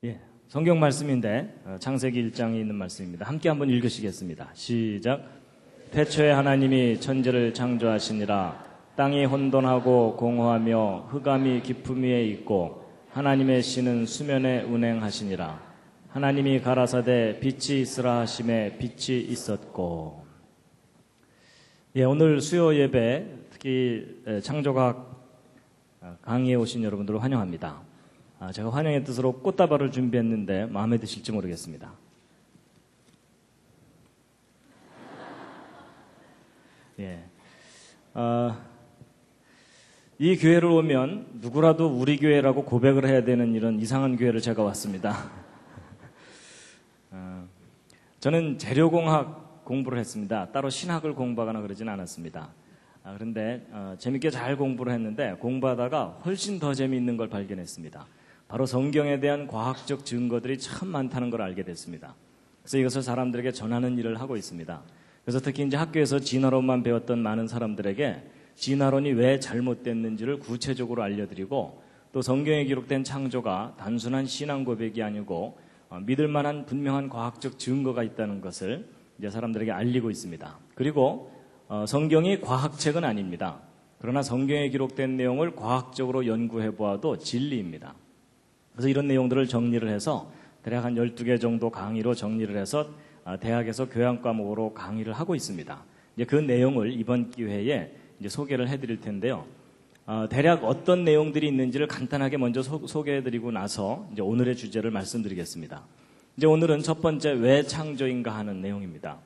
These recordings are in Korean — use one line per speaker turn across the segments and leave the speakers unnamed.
예, 성경 말씀인데 창세기 1장에 있는 말씀입니다. 함께 한번 읽으시겠습니다. 시작. 태초에 하나님이 천지를 창조하시니라. 땅이 혼돈하고 공허하며 흑암이 깊음 위에 있고 하나님의 신은 수면에 운행하시니라. 하나님이 가라사대 빛이 있으라 하심에 빛이 있었고. 예, 오늘 수요 예배 특히 창조과학 강의에 오신 여러분들을 환영합니다. 제가 환영의 뜻으로 꽃다발을 준비했는데 마음에 드실지 모르겠습니다. 예, 이 교회를 오면 누구라도 우리 교회라고 고백을 해야 되는 이런 이상한 교회를 제가 왔습니다. 저는 재료공학 공부를 했습니다. 따로 신학을 공부하거나 그러진 않았습니다. 그런데 재밌게 잘 공부를 했는데 공부하다가 훨씬 더 재미있는 걸 발견했습니다. 바로 성경에 대한 과학적 증거들이 참 많다는 걸 알게 됐습니다. 그래서 이것을 사람들에게 전하는 일을 하고 있습니다. 그래서 특히 이제 학교에서 진화론만 배웠던 많은 사람들에게 진화론이 왜 잘못됐는지를 구체적으로 알려드리고, 또 성경에 기록된 창조가 단순한 신앙 고백이 아니고 믿을 만한 분명한 과학적 증거가 있다는 것을 이제 사람들에게 알리고 있습니다. 그리고 성경이 과학책은 아닙니다. 그러나 성경에 기록된 내용을 과학적으로 연구해 보아도 진리입니다. 그래서 이런 내용들을 정리를 해서 대략 한 12개 정도 강의로 정리를 해서 대학에서 교양 과목으로 강의를 하고 있습니다. 이제 그 내용을 이번 기회에 이제 소개를 해드릴 텐데요. 대략 어떤 내용들이 있는지를 간단하게 먼저 소개해드리고 나서 이제 오늘의 주제를 말씀드리겠습니다. 이제 오늘은 첫 번째 왜 창조인가 하는 내용입니다.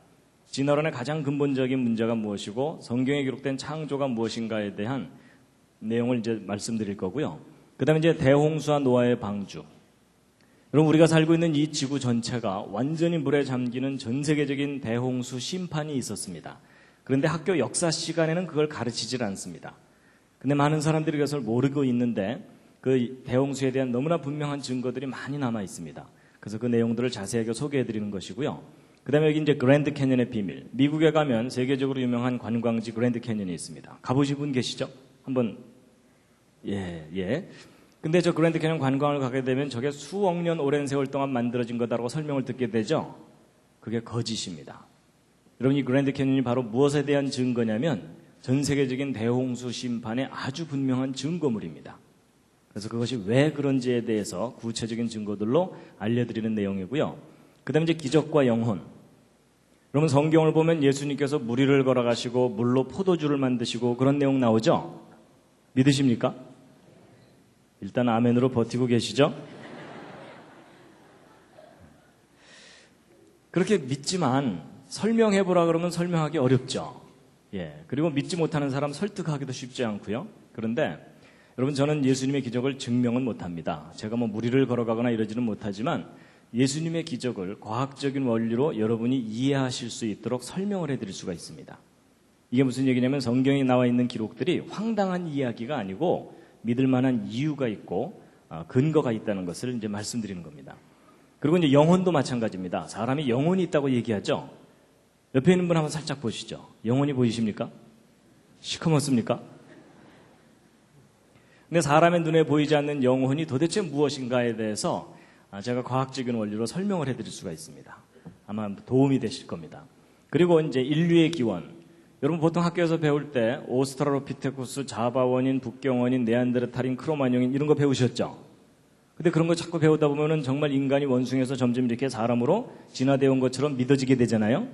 진화론의 가장 근본적인 문제가 무엇이고 성경에 기록된 창조가 무엇인가에 대한 내용을 이제 말씀드릴 거고요. 그 다음에 이제 대홍수와 노아의 방주. 여러분, 우리가 살고 있는 이 지구 전체가 완전히 물에 잠기는 전 세계적인 대홍수 심판이 있었습니다. 그런데 학교 역사 시간에는 그걸 가르치질 않습니다. 근데 많은 사람들이 그것을 모르고 있는데 그 대홍수에 대한 너무나 분명한 증거들이 많이 남아 있습니다. 그래서 그 내용들을 자세하게 소개해 드리는 것이고요. 그 다음에 여기 이제 그랜드 캐년의 비밀. 미국에 가면 세계적으로 유명한 관광지 그랜드 캐년이 있습니다. 가보신 분 계시죠? 한번, 예. 근데 저 그랜드 캐년 관광을 가게 되면 저게 수억 년 오랜 세월 동안 만들어진 거다라고 설명을 듣게 되죠? 그게 거짓입니다. 여러분, 이 그랜드 캐년이 바로 무엇에 대한 증거냐면 전 세계적인 대홍수 심판의 아주 분명한 증거물입니다. 그래서 그것이 왜 그런지에 대해서 구체적인 증거들로 알려드리는 내용이고요. 그 다음에 이제 기적과 영혼. 여러분, 성경을 보면 예수님께서 물 위를 걸어가시고 물로 포도주를 만드시고 그런 내용 나오죠? 믿으십니까? 일단 아멘으로 버티고 계시죠? 그렇게 믿지만 설명해보라 그러면 설명하기 어렵죠. 예. 그리고 믿지 못하는 사람 설득하기도 쉽지 않고요. 그런데 여러분, 저는 예수님의 기적을 증명은 못합니다. 제가 뭐 물 위를 걸어가거나 이러지는 못하지만 예수님의 기적을 과학적인 원리로 여러분이 이해하실 수 있도록 설명을 해드릴 수가 있습니다. 이게 무슨 얘기냐면 성경에 나와 있는 기록들이 황당한 이야기가 아니고 믿을 만한 이유가 있고 근거가 있다는 것을 이제 말씀드리는 겁니다. 그리고 이제 영혼도 마찬가지입니다. 사람이 영혼이 있다고 얘기하죠. 옆에 있는 분 한번 살짝 보시죠. 영혼이 보이십니까? 시커멓습니까? 근데 사람의 눈에 보이지 않는 영혼이 도대체 무엇인가에 대해서 제가 과학적인 원리로 설명을 해드릴 수가 있습니다. 아마 도움이 되실 겁니다. 그리고 이제 인류의 기원. 여러분, 보통 학교에서 배울 때 오스트랄로피테쿠스, 자바원인, 북경원인, 네안데르탈인, 크로마뇽인 이런 거 배우셨죠? 근데 그런 거 자꾸 배우다 보면은 정말 인간이 원숭이에서 점점 이렇게 사람으로 진화되어 온 것처럼 믿어지게 되잖아요?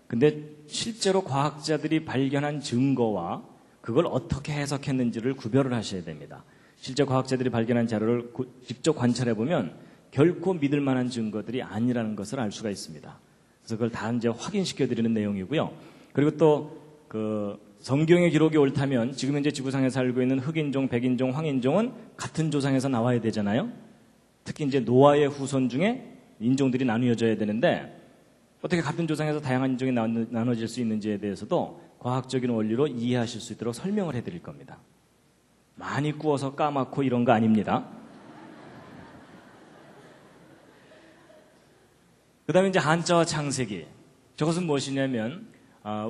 근데 실제로 과학자들이 발견한 증거와 그걸 어떻게 해석했는지를 구별을 하셔야 됩니다. 실제 과학자들이 발견한 자료를 직접 관찰해 보면 결코 믿을 만한 증거들이 아니라는 것을 알 수가 있습니다. 그래서 그걸 다 이제 확인시켜 드리는 내용이고요. 그리고 또 성경의 기록이 옳다면 지금 현재 지구상에 살고 있는 흑인종, 백인종, 황인종은 같은 조상에서 나와야 되잖아요. 특히 이제 노아의 후손 중에 인종들이 나누어져야 되는데 어떻게 같은 조상에서 다양한 인종이 나눠질 수 있는지에 대해서도 과학적인 원리로 이해하실 수 있도록 설명을 해드릴 겁니다. 많이 구워서 까맣고 이런 거 아닙니다. 그 다음에 이제 한자와 창세기. 저것은 무엇이냐면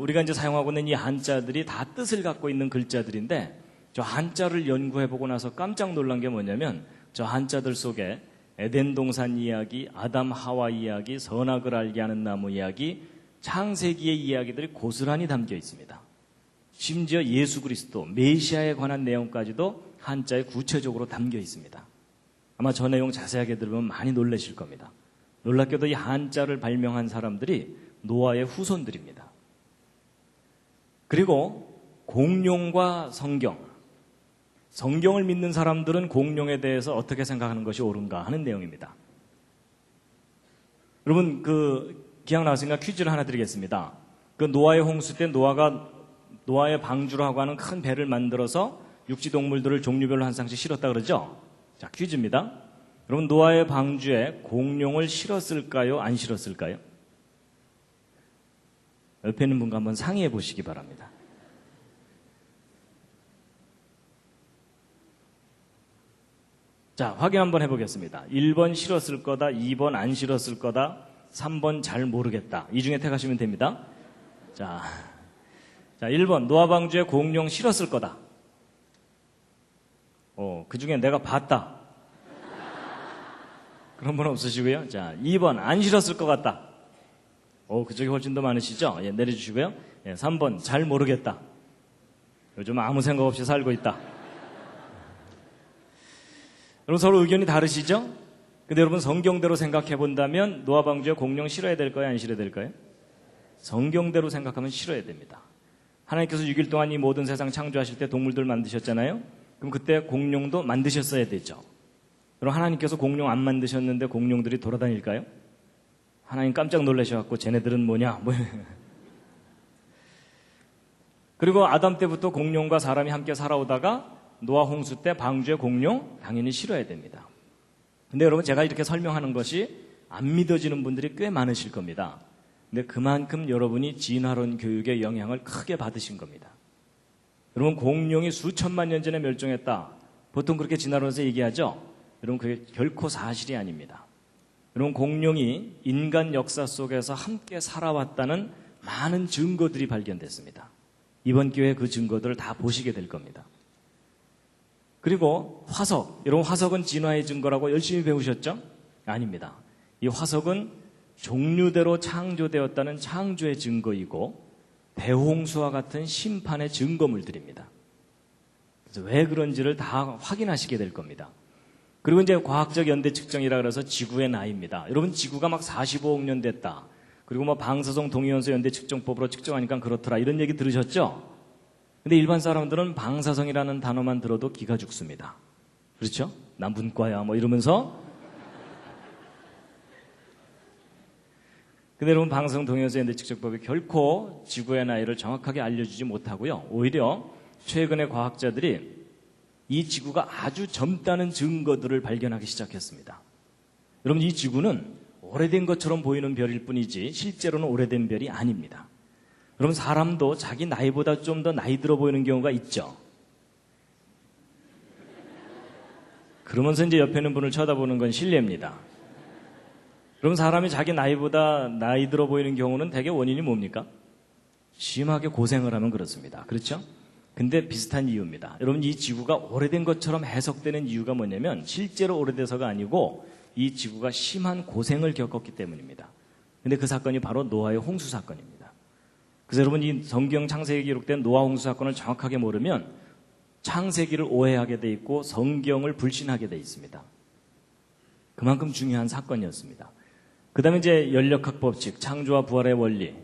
우리가 이제 사용하고 있는 이 한자들이 다 뜻을 갖고 있는 글자들인데 저 한자를 연구해보고 나서 깜짝 놀란 게 뭐냐면 저 한자들 속에 에덴 동산 이야기, 아담 하와 이야기, 선악을 알게 하는 나무 이야기, 창세기의 이야기들이 고스란히 담겨 있습니다. 심지어 예수 그리스도, 메시아에 관한 내용까지도 한자에 구체적으로 담겨 있습니다. 아마 저 내용 자세하게 들으면 많이 놀라실 겁니다. 놀랍게도 이 한자를 발명한 사람들이 노아의 후손들입니다. 그리고 공룡과 성경을 믿는 사람들은 공룡에 대해서 어떻게 생각하는 것이 옳은가 하는 내용입니다. 여러분 기억나시는가? 퀴즈를 하나 드리겠습니다. 노아의 홍수 때 노아가 노아의 방주라고 하는 큰 배를 만들어서 육지 동물들을 종류별로 한 쌍씩 실었다 그러죠? 자, 퀴즈입니다. 여러분, 노아의 방주에 공룡을 실었을까요? 안 실었을까요? 옆에 있는 분과 한번 상의해 보시기 바랍니다. 자, 확인 한번 해보겠습니다. 1번 실었을 거다, 2번 안 실었을 거다, 3번 잘 모르겠다. 이 중에 택하시면 됩니다. 자, 1번 노아 방주에 공룡 실었을 거다. 그 중에 내가 봤다. 그런 분 없으시고요. 자, 2번 안 실었을 것 같다. 그쪽이 훨씬 더 많으시죠? 예, 내려주시고요. 예, 3번 잘 모르겠다. 요즘 아무 생각 없이 살고 있다. 여러분 서로 의견이 다르시죠? 근데 여러분 성경대로 생각해 본다면 노아 방주에 공룡 실어야 될까요? 안 실어야 될까요? 성경대로 생각하면 실어야 됩니다. 하나님께서 6일 동안 이 모든 세상 창조하실 때 동물들 만드셨잖아요? 그럼 그때 공룡도 만드셨어야 되죠. 그럼 하나님께서 공룡 안 만드셨는데 공룡들이 돌아다닐까요? 하나님 깜짝 놀라셔갖고 쟤네들은 뭐냐? 그리고 아담 때부터 공룡과 사람이 함께 살아오다가 노아 홍수 때 방주에 공룡 당연히 실어야 됩니다. 근데 여러분 제가 이렇게 설명하는 것이 안 믿어지는 분들이 꽤 많으실 겁니다. 근데 그만큼 여러분이 진화론 교육의 영향을 크게 받으신 겁니다. 여러분 공룡이 수천만 년 전에 멸종했다. 보통 그렇게 진화론에서 얘기하죠. 여러분 그게 결코 사실이 아닙니다. 여러분 공룡이 인간 역사 속에서 함께 살아왔다는 많은 증거들이 발견됐습니다. 이번 기회에 그 증거들을 다 보시게 될 겁니다. 그리고 화석, 여러분 화석은 진화의 증거라고 열심히 배우셨죠? 아닙니다. 이 화석은 종류대로 창조되었다는 창조의 증거이고 대홍수와 같은 심판의 증거물들입니다. 그래서 왜 그런지를 다 확인하시게 될 겁니다. 그리고 이제 과학적 연대 측정이라 그래서 지구의 나이입니다. 여러분 지구가 막 45억 년 됐다. 그리고 뭐 방사성 동위원소 연대 측정법으로 측정하니까 그렇더라. 이런 얘기 들으셨죠? 근데 일반 사람들은 방사성이라는 단어만 들어도 기가 죽습니다. 그렇죠? 난 문과야 뭐 이러면서. 근데 여러분 방사성 동위원소 연대 측정법이 결코 지구의 나이를 정확하게 알려주지 못하고요. 오히려 최근에 과학자들이 이 지구가 아주 젊다는 증거들을 발견하기 시작했습니다. 여러분 이 지구는 오래된 것처럼 보이는 별일 뿐이지 실제로는 오래된 별이 아닙니다. 여러분 사람도 자기 나이보다 좀 더 나이 들어 보이는 경우가 있죠. 그러면서 이제 옆에 있는 분을 쳐다보는 건 실례입니다. 여러분 사람이 자기 나이보다 나이 들어 보이는 경우는 대개 원인이 뭡니까? 심하게 고생을 하면 그렇습니다. 그렇죠? 근데 비슷한 이유입니다. 여러분 이 지구가 오래된 것처럼 해석되는 이유가 뭐냐면 실제로 오래돼서가 아니고 이 지구가 심한 고생을 겪었기 때문입니다. 근데 그 사건이 바로 노아의 홍수 사건입니다. 그래서 여러분 이 성경 창세기에 기록된 노아 홍수 사건을 정확하게 모르면 창세기를 오해하게 돼 있고 성경을 불신하게 돼 있습니다. 그만큼 중요한 사건이었습니다. 그 다음에 이제 연력학 법칙, 창조와 부활의 원리.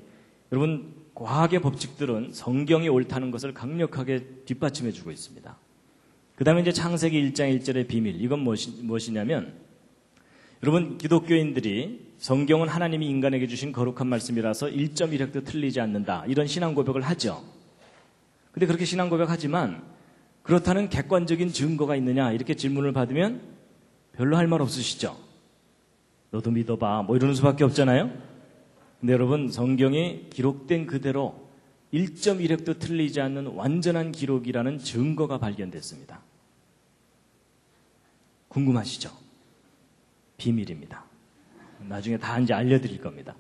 여러분 과학의 법칙들은 성경이 옳다는 것을 강력하게 뒷받침해 주고 있습니다. 그 다음에 이제 창세기 1장 1절의 비밀. 이건 무엇이냐면 여러분 기독교인들이 성경은 하나님이 인간에게 주신 거룩한 말씀이라서 1.1획도 틀리지 않는다. 이런 신앙 고백을 하죠. 근데 그렇게 신앙 고백하지만 그렇다는 객관적인 증거가 있느냐 이렇게 질문을 받으면 별로 할 말 없으시죠. 너도 믿어봐 뭐 이러는 수밖에 없잖아요. 근데 여러분 성경이 기록된 그대로 1.1획도 틀리지 않는 완전한 기록이라는 증거가 발견됐습니다. 궁금하시죠? 비밀입니다. 나중에 다 이제 알려드릴 겁니다.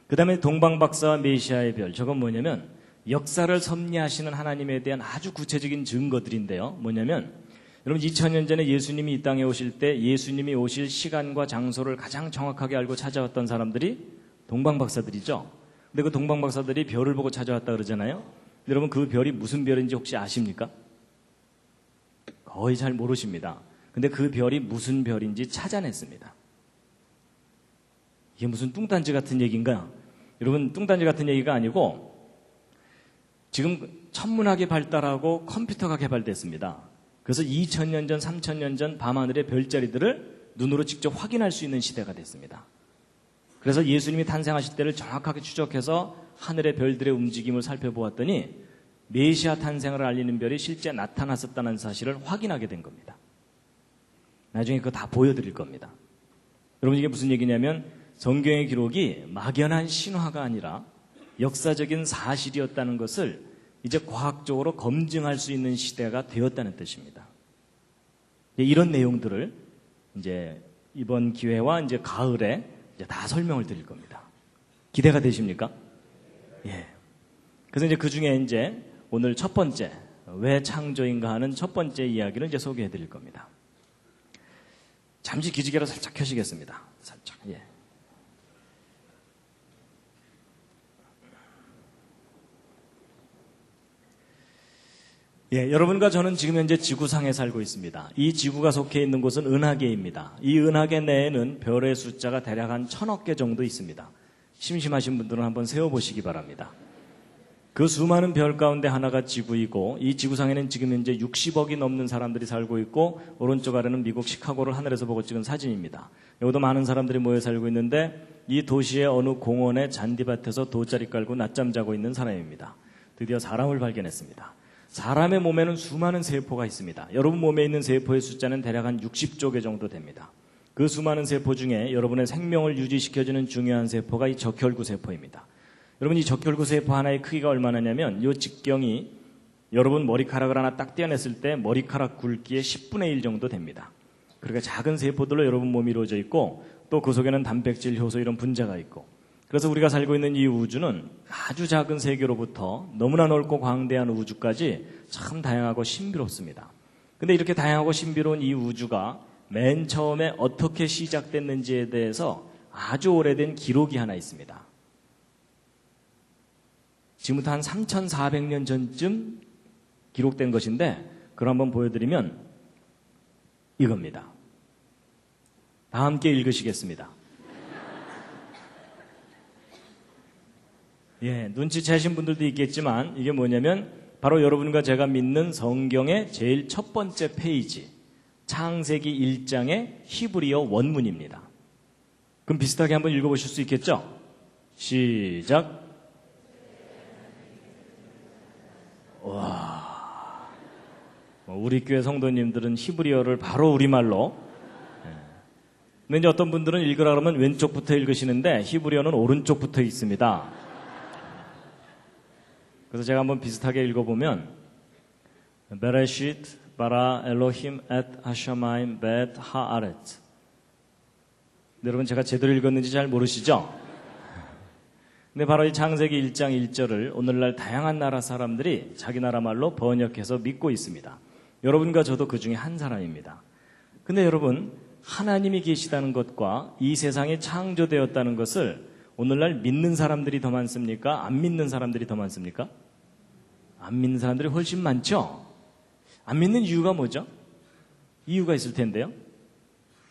그 다음에 동방박사와 메시아의 별. 저건 뭐냐면 역사를 섭리하시는 하나님에 대한 아주 구체적인 증거들인데요. 뭐냐면 여러분 2000년 전에 예수님이 이 땅에 오실 때 예수님이 오실 시간과 장소를 가장 정확하게 알고 찾아왔던 사람들이 동방박사들이죠. 근데 그 동방박사들이 별을 보고 찾아왔다 그러잖아요. 여러분 그 별이 무슨 별인지 혹시 아십니까? 거의 잘 모르십니다. 근데 그 별이 무슨 별인지 찾아냈습니다. 이게 무슨 뚱딴지 같은 얘기인가? 여러분 뚱딴지 같은 얘기가 아니고 지금 천문학이 발달하고 컴퓨터가 개발됐습니다. 그래서 2000년 전, 3000년 전 밤하늘의 별자리들을 눈으로 직접 확인할 수 있는 시대가 됐습니다. 그래서 예수님이 탄생하실 때를 정확하게 추적해서 하늘의 별들의 움직임을 살펴보았더니 메시아 탄생을 알리는 별이 실제 나타났었다는 사실을 확인하게 된 겁니다. 나중에 그거 다 보여드릴 겁니다. 여러분 이게 무슨 얘기냐면 성경의 기록이 막연한 신화가 아니라 역사적인 사실이었다는 것을 이제 과학적으로 검증할 수 있는 시대가 되었다는 뜻입니다. 이런 내용들을 이제 이번 기회와 이제 가을에 이제 다 설명을 드릴 겁니다. 기대가 되십니까? 예. 그래서 이제 그 중에 이제 오늘 첫 번째, 왜 창조인가 하는 첫 번째 이야기를 이제 소개해 드릴 겁니다. 잠시 기지개를 살짝 켜시겠습니다. 살짝, 예. 예, 여러분과 저는 지금 현재 지구상에 살고 있습니다. 이 지구가 속해 있는 곳은 은하계입니다. 이 은하계 내에는 별의 숫자가 대략 한 1000억 개 정도 있습니다. 심심하신 분들은 한번 세어보시기 바랍니다. 그 수많은 별 가운데 하나가 지구이고 이 지구상에는 지금 현재 60억이 넘는 사람들이 살고 있고 오른쪽 아래는 미국 시카고를 하늘에서 보고 찍은 사진입니다. 여기도 많은 사람들이 모여 살고 있는데 이 도시의 어느 공원의 잔디밭에서 돗자리 깔고 낮잠 자고 있는 사람입니다. 드디어 사람을 발견했습니다. 사람의 몸에는 수많은 세포가 있습니다. 여러분 몸에 있는 세포의 숫자는 대략 한 60조 개 정도 됩니다. 그 수많은 세포 중에 여러분의 생명을 유지시켜주는 중요한 세포가 이 적혈구 세포입니다. 여러분 이 적혈구 세포 하나의 크기가 얼마나냐면 이 직경이 여러분 머리카락을 하나 딱 떼어냈을 때 머리카락 굵기의 10분의 1 정도 됩니다. 그러니까 작은 세포들로 여러분 몸이 이루어져 있고 또 그 속에는 단백질, 효소 이런 분자가 있고 그래서 우리가 살고 있는 이 우주는 아주 작은 세계로부터 너무나 넓고 광대한 우주까지 참 다양하고 신비롭습니다. 근데 이렇게 다양하고 신비로운 이 우주가 맨 처음에 어떻게 시작됐는지에 대해서 아주 오래된 기록이 하나 있습니다. 지금부터 한 3400년 전쯤 기록된 것인데 그걸 한번 보여드리면 이겁니다. 다 함께 읽으시겠습니다. 예, 눈치채신 분들도 있겠지만 이게 뭐냐면 바로 여러분과 제가 믿는 성경의 제일 첫 번째 페이지 창세기 1장의 히브리어 원문입니다. 그럼 비슷하게 한번 읽어보실 수 있겠죠? 시작. 와, 우리 교회 성도님들은 히브리어를 바로 우리말로 근데 이제 어떤 분들은 읽으라 그러면 왼쪽부터 읽으시는데 히브리어는 오른쪽부터 있습니다. 그래서 제가 한번 비슷하게 읽어보면 베레시트 바라 엘로힘 엣 하샤마임 벳 하아렛. 여러분 제가 제대로 읽었는지 잘 모르시죠? 근데 바로 이 창세기 1장 1절을 오늘날 다양한 나라 사람들이 자기 나라 말로 번역해서 믿고 있습니다. 여러분과 저도 그 중에 한 사람입니다. 근데 여러분 하나님이 계시다는 것과 이 세상이 창조되었다는 것을 오늘날 믿는 사람들이 더 많습니까? 안 믿는 사람들이 더 많습니까? 안 믿는 사람들이 훨씬 많죠? 안 믿는 이유가 뭐죠? 이유가 있을 텐데요.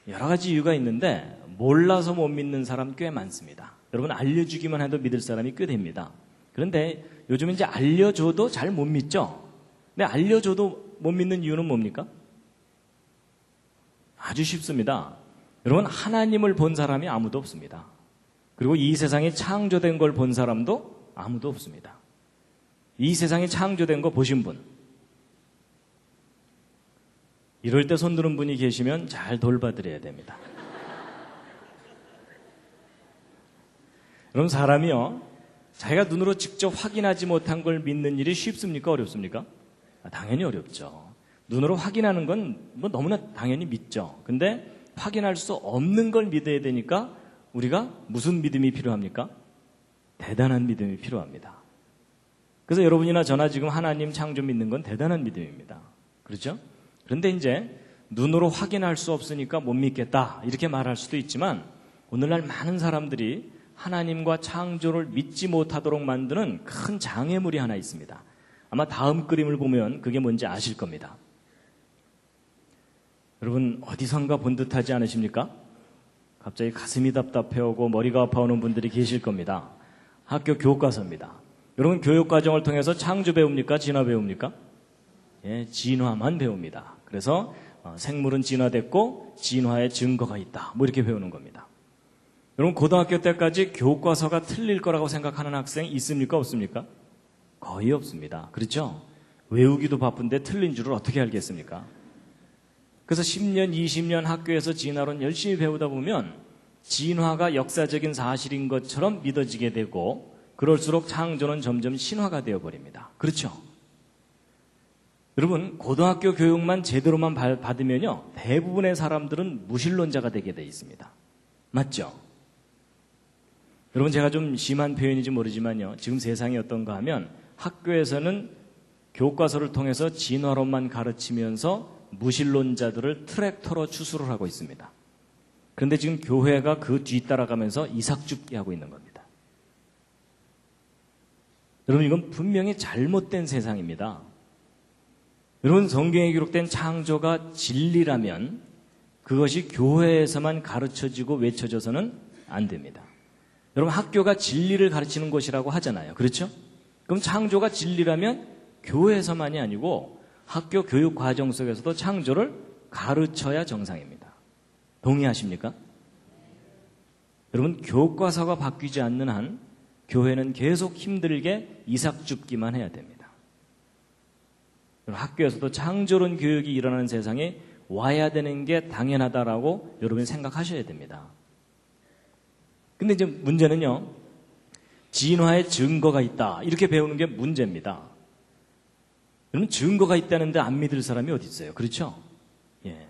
여러 가지 이유가 있는데 몰라서 못 믿는 사람 꽤 많습니다. 여러분 알려주기만 해도 믿을 사람이 꽤 됩니다. 그런데 요즘 이제 알려줘도 잘 못 믿죠? 근데 알려줘도 못 믿는 이유는 뭡니까? 아주 쉽습니다. 여러분 하나님을 본 사람이 아무도 없습니다. 그리고 이 세상이 창조된 걸 본 사람도 아무도 없습니다. 이 세상이 창조된 거 보신 분. 이럴 때 손 드는 분이 계시면 잘 돌봐드려야 됩니다. 여러분 사람이요. 자기가 눈으로 직접 확인하지 못한 걸 믿는 일이 쉽습니까? 어렵습니까? 당연히 어렵죠. 눈으로 확인하는 건 뭐 너무나 당연히 믿죠. 근데 확인할 수 없는 걸 믿어야 되니까 우리가 무슨 믿음이 필요합니까? 대단한 믿음이 필요합니다. 그래서 여러분이나 저나 지금 하나님 창조 믿는 건 대단한 믿음입니다. 그렇죠? 그런데 이제 눈으로 확인할 수 없으니까 못 믿겠다 이렇게 말할 수도 있지만 오늘날 많은 사람들이 하나님과 창조를 믿지 못하도록 만드는 큰 장애물이 하나 있습니다. 아마 다음 그림을 보면 그게 뭔지 아실 겁니다. 여러분 어디선가 본 듯하지 않으십니까? 갑자기 가슴이 답답해오고 머리가 아파오는 분들이 계실 겁니다. 학교 교과서입니다. 여러분 교육과정을 통해서 창조 배웁니까? 진화 배웁니까? 예, 진화만 배웁니다. 그래서 생물은 진화됐고 진화의 증거가 있다. 뭐 이렇게 배우는 겁니다. 여러분 고등학교 때까지 교과서가 틀릴 거라고 생각하는 학생 있습니까? 없습니까? 거의 없습니다. 그렇죠? 외우기도 바쁜데 틀린 줄을 어떻게 알겠습니까? 그래서 10년, 20년 학교에서 진화론 열심히 배우다 보면 진화가 역사적인 사실인 것처럼 믿어지게 되고 그럴수록 창조는 점점 신화가 되어버립니다. 그렇죠? 여러분 고등학교 교육만 제대로만 받으면요 대부분의 사람들은 무신론자가 되게 돼 있습니다. 맞죠? 여러분 제가 좀 심한 표현인지 모르지만요 지금 세상이 어떤가 하면 학교에서는 교과서를 통해서 진화론만 가르치면서 무신론자들을 트랙터로 추수를 하고 있습니다. 그런데 지금 교회가 그 뒤따라가면서 이삭죽게 하고 있는 겁니다. 여러분 이건 분명히 잘못된 세상입니다. 여러분 성경에 기록된 창조가 진리라면 그것이 교회에서만 가르쳐지고 외쳐져서는 안 됩니다. 여러분 학교가 진리를 가르치는 곳이라고 하잖아요. 그렇죠? 그럼 창조가 진리라면 교회에서만이 아니고 학교 교육 과정 속에서도 창조를 가르쳐야 정상입니다. 동의하십니까? 여러분 교과서가 바뀌지 않는 한 교회는 계속 힘들게 이삭 줍기만 해야 됩니다. 학교에서도 창조론 교육이 일어나는 세상에 와야 되는 게 당연하다라고 여러분이 생각하셔야 됩니다. 근데 이제 문제는요, 진화의 증거가 있다. 이렇게 배우는 게 문제입니다. 여러분, 증거가 있다는데 안 믿을 사람이 어디 있어요? 그렇죠? 예.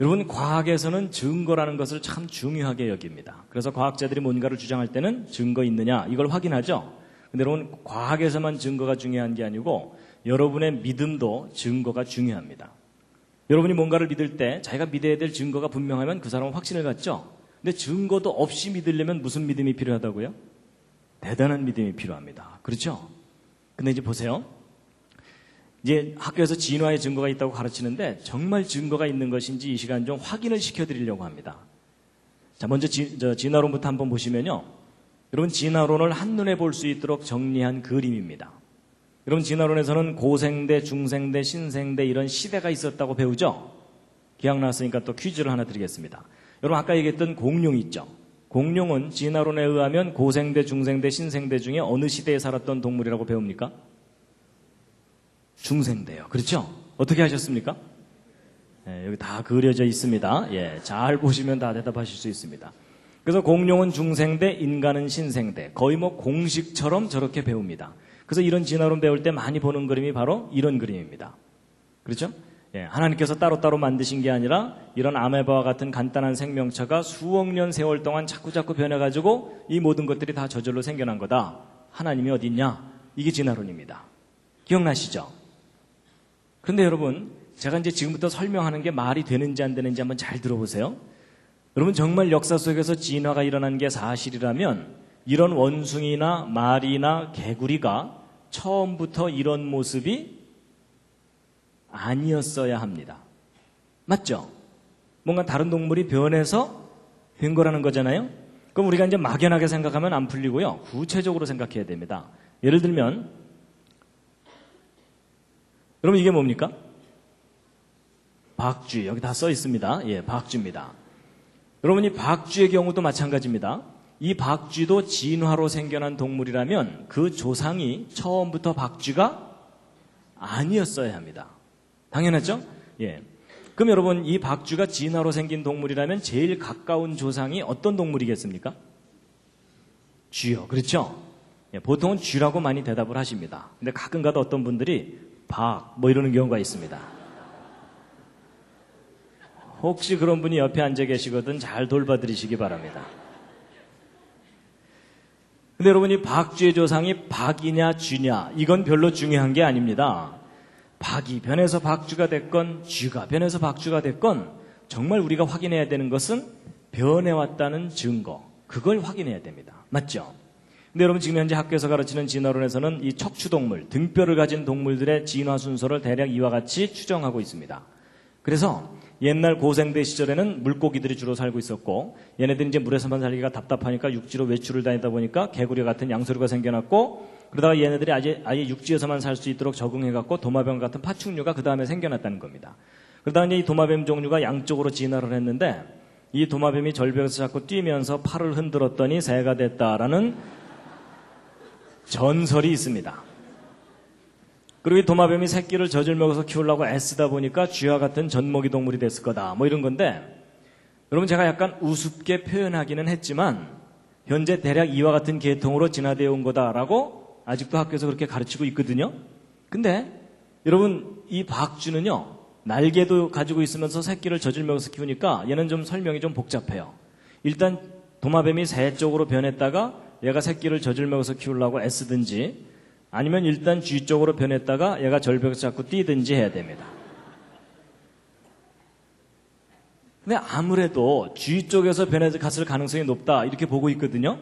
여러분, 과학에서는 증거라는 것을 참 중요하게 여깁니다. 그래서 과학자들이 뭔가를 주장할 때는 증거 있느냐, 이걸 확인하죠? 근데 여러분, 과학에서만 증거가 중요한 게 아니고 여러분의 믿음도 증거가 중요합니다. 여러분이 뭔가를 믿을 때 자기가 믿어야 될 증거가 분명하면 그 사람은 확신을 갖죠? 근데 증거도 없이 믿으려면 무슨 믿음이 필요하다고요? 대단한 믿음이 필요합니다. 그렇죠? 근데 이제 보세요. 이제 학교에서 진화의 증거가 있다고 가르치는데 정말 증거가 있는 것인지 이 시간 좀 확인을 시켜드리려고 합니다. 자, 먼저 진화론부터 한번 보시면요. 여러분, 진화론을 한눈에 볼 수 있도록 정리한 그림입니다. 여러분, 진화론에서는 고생대, 중생대, 신생대 이런 시대가 있었다고 배우죠? 기억났으니까 또 퀴즈를 하나 드리겠습니다. 여러분, 아까 얘기했던 공룡 있죠? 공룡은 진화론에 의하면 고생대, 중생대, 신생대 중에 어느 시대에 살았던 동물이라고 배웁니까? 중생대요. 그렇죠? 어떻게 하셨습니까? 네, 여기 다 그려져 있습니다. 예, 잘 보시면 다 대답하실 수 있습니다. 그래서 공룡은 중생대, 인간은 신생대. 거의 뭐 공식처럼 저렇게 배웁니다. 그래서 이런 진화론 배울 때 많이 보는 그림이 바로 이런 그림입니다. 그렇죠? 예, 하나님께서 따로따로 만드신 게 아니라 이런 아메바와 같은 간단한 생명체가 수억 년 세월 동안 자꾸자꾸 변해가지고 이 모든 것들이 다 저절로 생겨난 거다. 하나님이 어디 있냐? 이게 진화론입니다. 기억나시죠? 그런데 여러분, 제가 이제 지금부터 설명하는 게 말이 되는지 안 되는지 한번 잘 들어보세요. 여러분, 정말 역사 속에서 진화가 일어난 게 사실이라면 이런 원숭이나 말이나 개구리가 처음부터 이런 모습이 아니었어야 합니다. 맞죠? 뭔가 다른 동물이 변해서 된 거라는 거잖아요? 그럼 우리가 이제 막연하게 생각하면 안 풀리고요. 구체적으로 생각해야 됩니다. 예를 들면, 여러분 이게 뭡니까? 박쥐. 여기 다 써 있습니다. 예, 박쥐입니다. 여러분 이 박쥐의 경우도 마찬가지입니다. 이 박쥐도 진화로 생겨난 동물이라면 그 조상이 처음부터 박쥐가 아니었어야 합니다. 당연하죠? 예. 그럼 여러분 이 박쥐가 진화로 생긴 동물이라면 제일 가까운 조상이 어떤 동물이겠습니까? 쥐요. 그렇죠? 예, 보통은 쥐라고 많이 대답을 하십니다. 근데 가끔가다 어떤 분들이 뭐 이러는 경우가 있습니다. 혹시 그런 분이 옆에 앉아 계시거든 잘 돌봐드리시기 바랍니다. 근데 여러분 이 박쥐의 조상이 박이냐 쥐냐 이건 별로 중요한 게 아닙니다. 박이 변해서 박쥐가 됐건 쥐가 변해서 박쥐가 됐건 정말 우리가 확인해야 되는 것은 변해왔다는 증거, 그걸 확인해야 됩니다. 맞죠? 근데 여러분 지금 현재 학교에서 가르치는 진화론에서는 이 척추동물, 등뼈를 가진 동물들의 진화 순서를 대략 이와 같이 추정하고 있습니다. 그래서 옛날 고생대 시절에는 물고기들이 주로 살고 있었고, 얘네들이 이제 물에서만 살기가 답답하니까 육지로 외출을 다니다 보니까 개구리 같은 양서류가 생겨났고, 그러다가 얘네들이 아예 육지에서만 살 수 있도록 적응해갖고 도마뱀 같은 파충류가 그 다음에 생겨났다는 겁니다. 그러다가 이제 이 도마뱀 종류가 양쪽으로 진화를 했는데, 이 도마뱀이 절벽에서 자꾸 뛰면서 팔을 흔들었더니 새가 됐다라는 전설이 있습니다. 그리고 이 도마뱀이 새끼를 젖을 먹어서 키우려고 애쓰다 보니까 쥐와 같은 젖먹이 동물이 됐을 거다, 뭐 이런 건데, 여러분 제가 약간 우습게 표현하기는 했지만 현재 대략 이와 같은 계통으로 진화되어 온 거다라고 아직도 학교에서 그렇게 가르치고 있거든요. 근데 여러분 이 박쥐는요, 날개도 가지고 있으면서 새끼를 젖을 먹어서 키우니까 얘는 좀 설명이 좀 복잡해요. 일단 도마뱀이 새 쪽으로 변했다가 얘가 새끼를 젖을 먹어서 키우려고 애쓰든지, 아니면 일단 쥐 쪽으로 변했다가 얘가 절벽에서 자꾸 뛰든지 해야 됩니다. 근데 아무래도 쥐 쪽에서 변해서 갔을 가능성이 높다, 이렇게 보고 있거든요.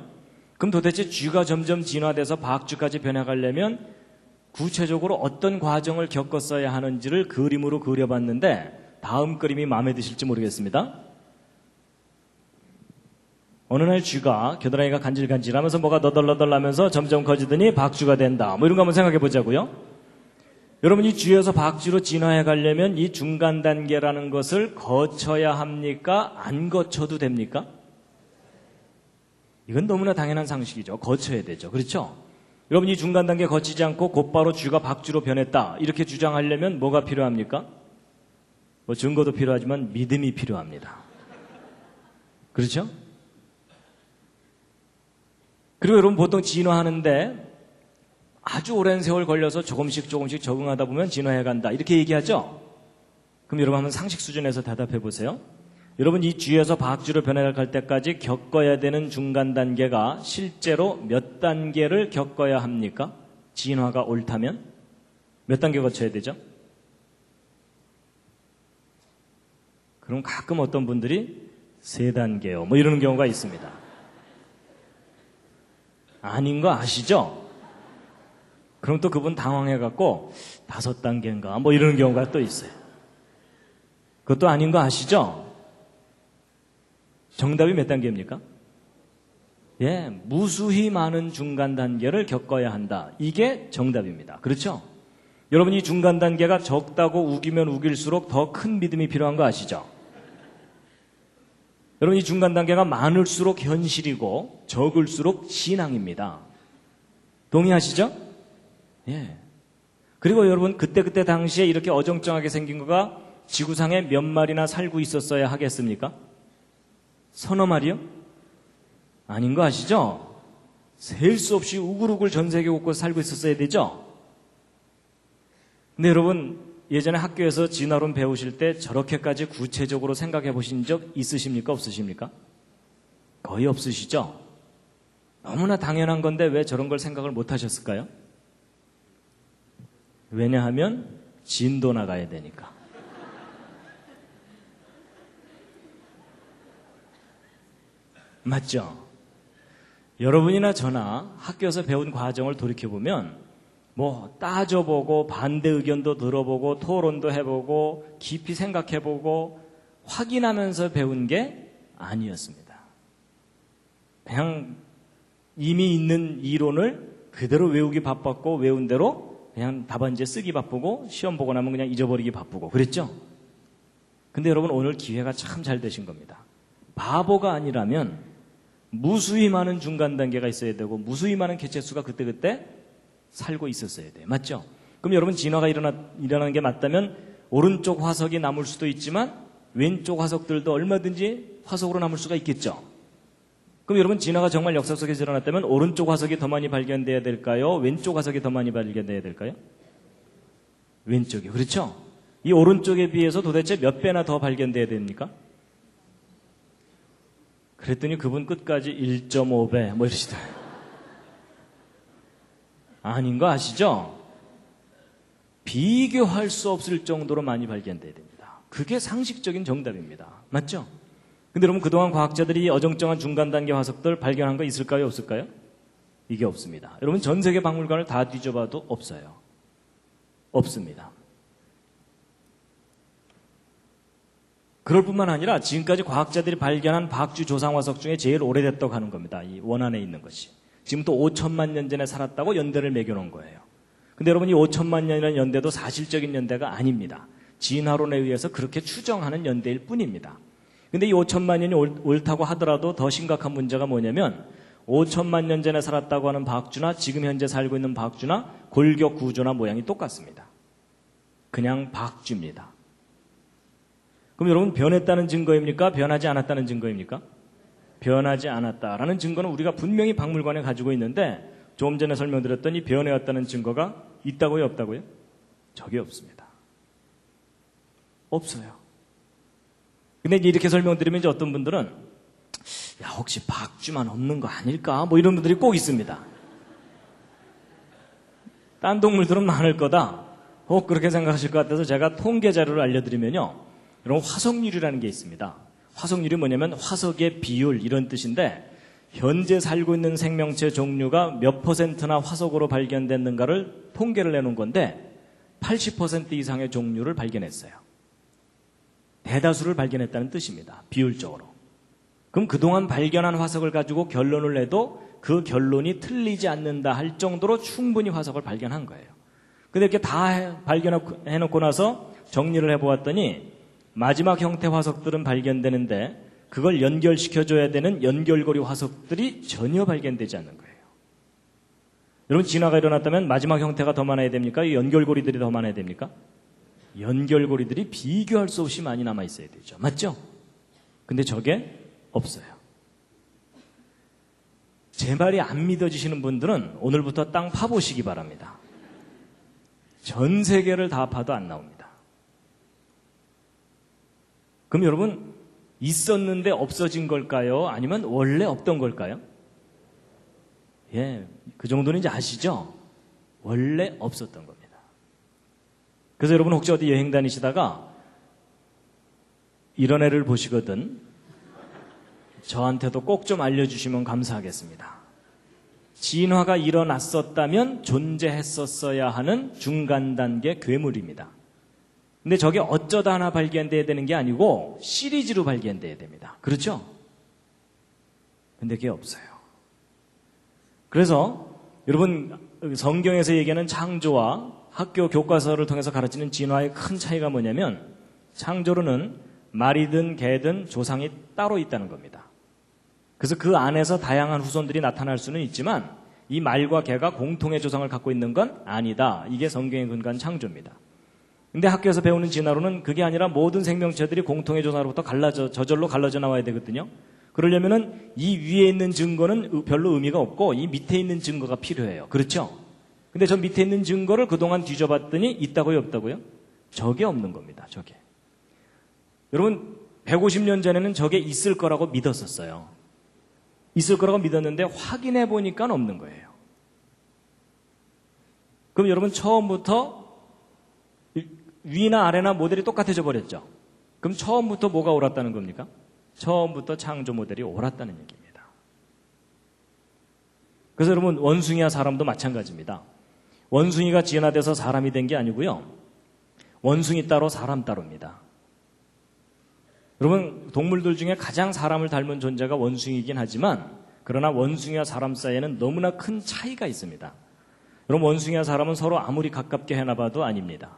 그럼 도대체 쥐가 점점 진화돼서 박쥐까지 변해가려면 구체적으로 어떤 과정을 겪었어야 하는지를 그림으로 그려봤는데 다음 그림이 마음에 드실지 모르겠습니다. 어느 날 쥐가 겨드랑이가 간질간질하면서 뭐가 너덜너덜하면서 점점 커지더니 박쥐가 된다, 뭐 이런 거 한번 생각해 보자고요. 여러분 이 쥐에서 박쥐로 진화해 가려면 이 중간 단계라는 것을 거쳐야 합니까? 안 거쳐도 됩니까? 이건 너무나 당연한 상식이죠. 거쳐야 되죠. 그렇죠? 여러분 이 중간 단계 거치지 않고 곧바로 쥐가 박쥐로 변했다, 이렇게 주장하려면 뭐가 필요합니까? 뭐 증거도 필요하지만 믿음이 필요합니다. 그렇죠? 그리고 여러분 보통 진화하는데 아주 오랜 세월 걸려서 조금씩 적응하다 보면 진화해 간다, 이렇게 얘기하죠? 그럼 여러분 한번 상식 수준에서 대답해 보세요. 여러분 이 쥐에서 박쥐로 변해갈 때까지 겪어야 되는 중간 단계가 실제로 몇 단계를 겪어야 합니까? 진화가 옳다면? 몇 단계 거쳐야 되죠? 그럼 가끔 어떤 분들이 3단계요, 뭐 이러는 경우가 있습니다. 아닌 거 아시죠? 그럼 또 그분 당황해갖고 5단계인가 뭐 이러는 경우가 또 있어요. 그것도 아닌 거 아시죠? 정답이 몇 단계입니까? 예, 무수히 많은 중간 단계를 겪어야 한다, 이게 정답입니다. 그렇죠? 여러분 이 중간 단계가 적다고 우기면 우길수록 더 큰 믿음이 필요한 거 아시죠? 여러분 이 중간 단계가 많을수록 현실이고 적을수록 신앙입니다. 동의하시죠? 예. 그리고 여러분 그때 당시에 이렇게 어정쩡하게 생긴 거가 지구상에 몇 마리나 살고 있었어야 하겠습니까? 서너 마리요? 아닌 거 아시죠? 셀 수 없이 우글우글 전 세계 곳곳 살고 있었어야 되죠? 근데 여러분 예전에 학교에서 진화론 배우실 때 저렇게까지 구체적으로 생각해 보신 적 있으십니까? 없으십니까? 거의 없으시죠? 너무나 당연한 건데 왜 저런 걸 생각을 못 하셨을까요? 왜냐하면 진도 나가야 되니까. 맞죠? 여러분이나 저나 학교에서 배운 과정을 돌이켜보면 뭐 따져보고 반대 의견도 들어보고 토론도 해보고 깊이 생각해보고 확인하면서 배운 게 아니었습니다. 그냥 이미 있는 이론을 그대로 외우기 바빴고 외운 대로 그냥 답안지에 쓰기 바쁘고 시험 보고 나면 그냥 잊어버리기 바쁘고 그랬죠? 근데 여러분 오늘 기회가 참 잘 되신 겁니다. 바보가 아니라면 무수히 많은 중간 단계가 있어야 되고 무수히 많은 개체수가 그때그때 살고 있었어야 돼요. 맞죠? 그럼 여러분 진화가 일어나는 게 맞다면 오른쪽 화석이 남을 수도 있지만 왼쪽 화석들도 얼마든지 화석으로 남을 수가 있겠죠? 그럼 여러분 진화가 정말 역사 속에서 일어났다면 오른쪽 화석이 더 많이 발견돼야 될까요? 왼쪽 화석이 더 많이 발견돼야 될까요? 왼쪽이요. 그렇죠? 이 오른쪽에 비해서 도대체 몇 배나 더 발견돼야 됩니까? 그랬더니 그분 끝까지 1.5배 뭐 이러시더라고요. 아닌 거 아시죠? 비교할 수 없을 정도로 많이 발견돼야 됩니다. 그게 상식적인 정답입니다. 맞죠? 근데 여러분 그동안 과학자들이 어정쩡한 중간 단계 화석들 발견한 거 있을까요? 없을까요? 이게 없습니다. 여러분 전 세계 박물관을 다 뒤져봐도 없어요. 없습니다. 그럴 뿐만 아니라 지금까지 과학자들이 발견한 박쥐 조상 화석 중에 제일 오래됐다고 하는 겁니다. 이 원안에 있는 것이. 지금부터 5천만 년 전에 살았다고 연대를 매겨놓은 거예요. 근데 여러분 이 5천만 년이라는 연대도 사실적인 연대가 아닙니다. 진화론에 의해서 그렇게 추정하는 연대일 뿐입니다. 근데 이 5천만 년이 옳다고 하더라도 더 심각한 문제가 뭐냐면 5천만 년 전에 살았다고 하는 박쥐나 지금 현재 살고 있는 박쥐나 골격 구조나 모양이 똑같습니다. 그냥 박쥐입니다. 그럼 여러분 변했다는 증거입니까? 변하지 않았다는 증거입니까? 변하지 않았다라는 증거는 우리가 분명히 박물관에 가지고 있는데 조금 전에 설명드렸더니 변해왔다는 증거가 있다고요? 없다고요? 저게 없습니다. 없어요. 근데 이렇게 설명드리면 이제 어떤 분들은 야 혹시 박쥐만 없는 거 아닐까? 뭐 이런 분들이 꼭 있습니다. 딴 동물들은 많을 거다. 혹 그렇게 생각하실 것 같아서 제가 통계 자료를 알려드리면요. 이런 화석률이라는 게 있습니다. 화석률이 뭐냐면 화석의 비율 이런 뜻인데 현재 살고 있는 생명체 종류가 몇 %나 화석으로 발견됐는가를 통계를 내놓은 건데 80% 이상의 종류를 발견했어요. 대다수를 발견했다는 뜻입니다. 비율적으로. 그럼 그동안 발견한 화석을 가지고 결론을 내도 그 결론이 틀리지 않는다 할 정도로 충분히 화석을 발견한 거예요. 근데 이렇게 다 발견해놓고 나서 정리를 해보았더니 마지막 형태 화석들은 발견되는데 그걸 연결시켜줘야 되는 연결고리 화석들이 전혀 발견되지 않는 거예요. 여러분 진화가 일어났다면 마지막 형태가 더 많아야 됩니까? 연결고리들이 더 많아야 됩니까? 연결고리들이 비교할 수 없이 많이 남아있어야 되죠. 맞죠? 근데 저게 없어요. 제 말이 안 믿어지시는 분들은 오늘부터 땅 파보시기 바랍니다. 전 세계를 다 파도 안 나옵니다. 그럼 여러분 있었는데 없어진 걸까요? 아니면 원래 없던 걸까요? 예, 그 정도는 이제 아시죠? 원래 없었던 겁니다. 그래서 여러분 혹시 어디 여행 다니시다가 이런 애를 보시거든 저한테도 꼭 좀 알려주시면 감사하겠습니다. 진화가 일어났었다면 존재했었어야 하는 중간 단계 괴물입니다. 근데 저게 어쩌다 하나 발견돼야 되는 게 아니고 시리즈로 발견돼야 됩니다. 그렇죠? 근데 그게 없어요. 그래서 여러분 성경에서 얘기하는 창조와 학교 교과서를 통해서 가르치는 진화의 큰 차이가 뭐냐면 창조로는 말이든 개든 조상이 따로 있다는 겁니다. 그래서 그 안에서 다양한 후손들이 나타날 수는 있지만 이 말과 개가 공통의 조상을 갖고 있는 건 아니다. 이게 성경에 근거한 창조입니다. 근데 학교에서 배우는 진화로는 그게 아니라 모든 생명체들이 공통의 조상으로부터 저절로 갈라져 나와야 되거든요. 그러려면은 이 위에 있는 증거는 별로 의미가 없고 이 밑에 있는 증거가 필요해요. 그렇죠? 근데 저 밑에 있는 증거를 그동안 뒤져봤더니 있다고요? 없다고요? 저게 없는 겁니다. 저게. 여러분 150년 전에는 저게 있을 거라고 믿었었어요. 있을 거라고 믿었는데 확인해 보니까 없는 거예요. 그럼 여러분 처음부터 위나 아래나 모델이 똑같아져 버렸죠. 그럼 처음부터 뭐가 옳았다는 겁니까? 처음부터 창조 모델이 옳았다는 얘기입니다. 그래서 여러분 원숭이와 사람도 마찬가지입니다. 원숭이가 진화돼서 사람이 된 게 아니고요. 원숭이 따로 사람 따로입니다. 여러분 동물들 중에 가장 사람을 닮은 존재가 원숭이긴 하지만 그러나 원숭이와 사람 사이에는 너무나 큰 차이가 있습니다. 여러분 원숭이와 사람은 서로 아무리 가깝게 해놔봐도 아닙니다.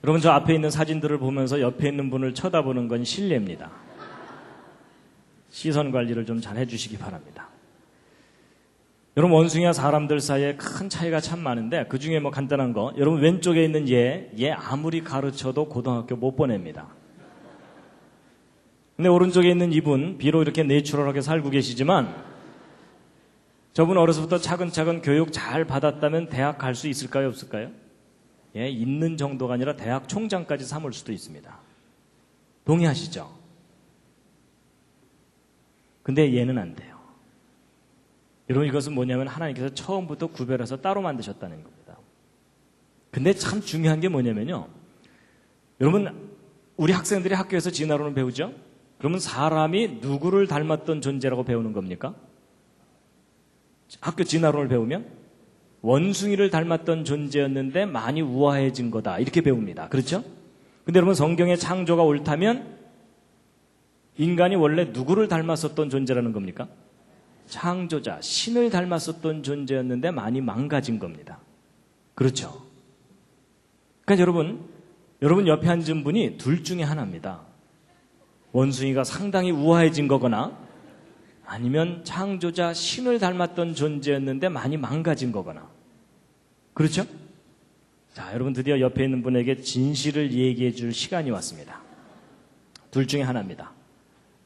여러분 저 앞에 있는 사진들을 보면서 옆에 있는 분을 쳐다보는 건 실례입니다. 시선 관리를 좀 잘 해주시기 바랍니다. 여러분 원숭이와 사람들 사이에 큰 차이가 참 많은데 그중에 뭐 간단한 거 여러분 왼쪽에 있는 얘 아무리 가르쳐도 고등학교 못 보냅니다. 근데 오른쪽에 있는 이분 비록 이렇게 내추럴하게 살고 계시지만 저분 어려서부터 차근차근 교육 잘 받았다면 대학 갈 수 있을까요? 없을까요? 예, 있는 정도가 아니라 대학 총장까지 삼을 수도 있습니다. 동의하시죠? 근데 얘는 안 돼요. 여러분 이것은 뭐냐면 하나님께서 처음부터 구별해서 따로 만드셨다는 겁니다. 근데 참 중요한 게 뭐냐면요. 여러분 우리 학생들이 학교에서 진화론을 배우죠? 그러면 사람이 누구를 닮았던 존재라고 배우는 겁니까? 학교 진화론을 배우면 원숭이를 닮았던 존재였는데 많이 우아해진 거다 이렇게 배웁니다. 그렇죠? 근데 여러분 성경의 창조가 옳다면 인간이 원래 누구를 닮았었던 존재라는 겁니까? 창조자, 신을 닮았었던 존재였는데 많이 망가진 겁니다. 그렇죠? 그러니까 여러분 옆에 앉은 분이 둘 중에 하나입니다. 원숭이가 상당히 우아해진 거거나 아니면 창조자 신을 닮았던 존재였는데 많이 망가진 거거나. 그렇죠? 자, 여러분 드디어 옆에 있는 분에게 진실을 얘기해 줄 시간이 왔습니다. 둘 중에 하나입니다.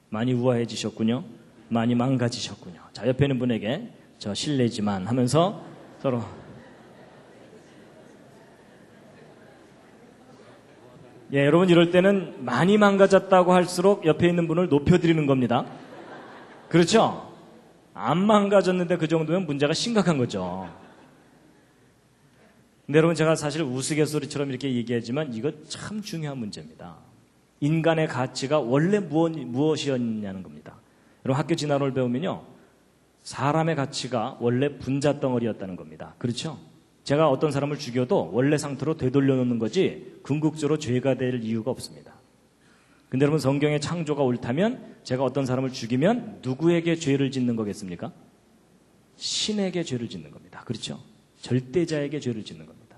많이 우아해지셨군요. 많이 망가지셨군요. 자, 옆에 있는 분에게 저 실례지만 하면서 서로 예, 여러분 이럴 때는 많이 망가졌다고 할수록 옆에 있는 분을 높여드리는 겁니다. 그렇죠? 안 망가졌는데 그 정도면 문제가 심각한 거죠. 근데 여러분 제가 사실 우스갯소리처럼 이렇게 얘기하지만 이거 참 중요한 문제입니다. 인간의 가치가 원래 무엇이었냐는 겁니다. 여러분 학교 진화론을 배우면요. 사람의 가치가 원래 분자덩어리였다는 겁니다. 그렇죠? 제가 어떤 사람을 죽여도 원래 상태로 되돌려 놓는 거지 궁극적으로 죄가 될 이유가 없습니다. 근데 여러분 성경의 창조가 옳다면 제가 어떤 사람을 죽이면 누구에게 죄를 짓는 거겠습니까? 신에게 죄를 짓는 겁니다. 그렇죠? 절대자에게 죄를 짓는 겁니다.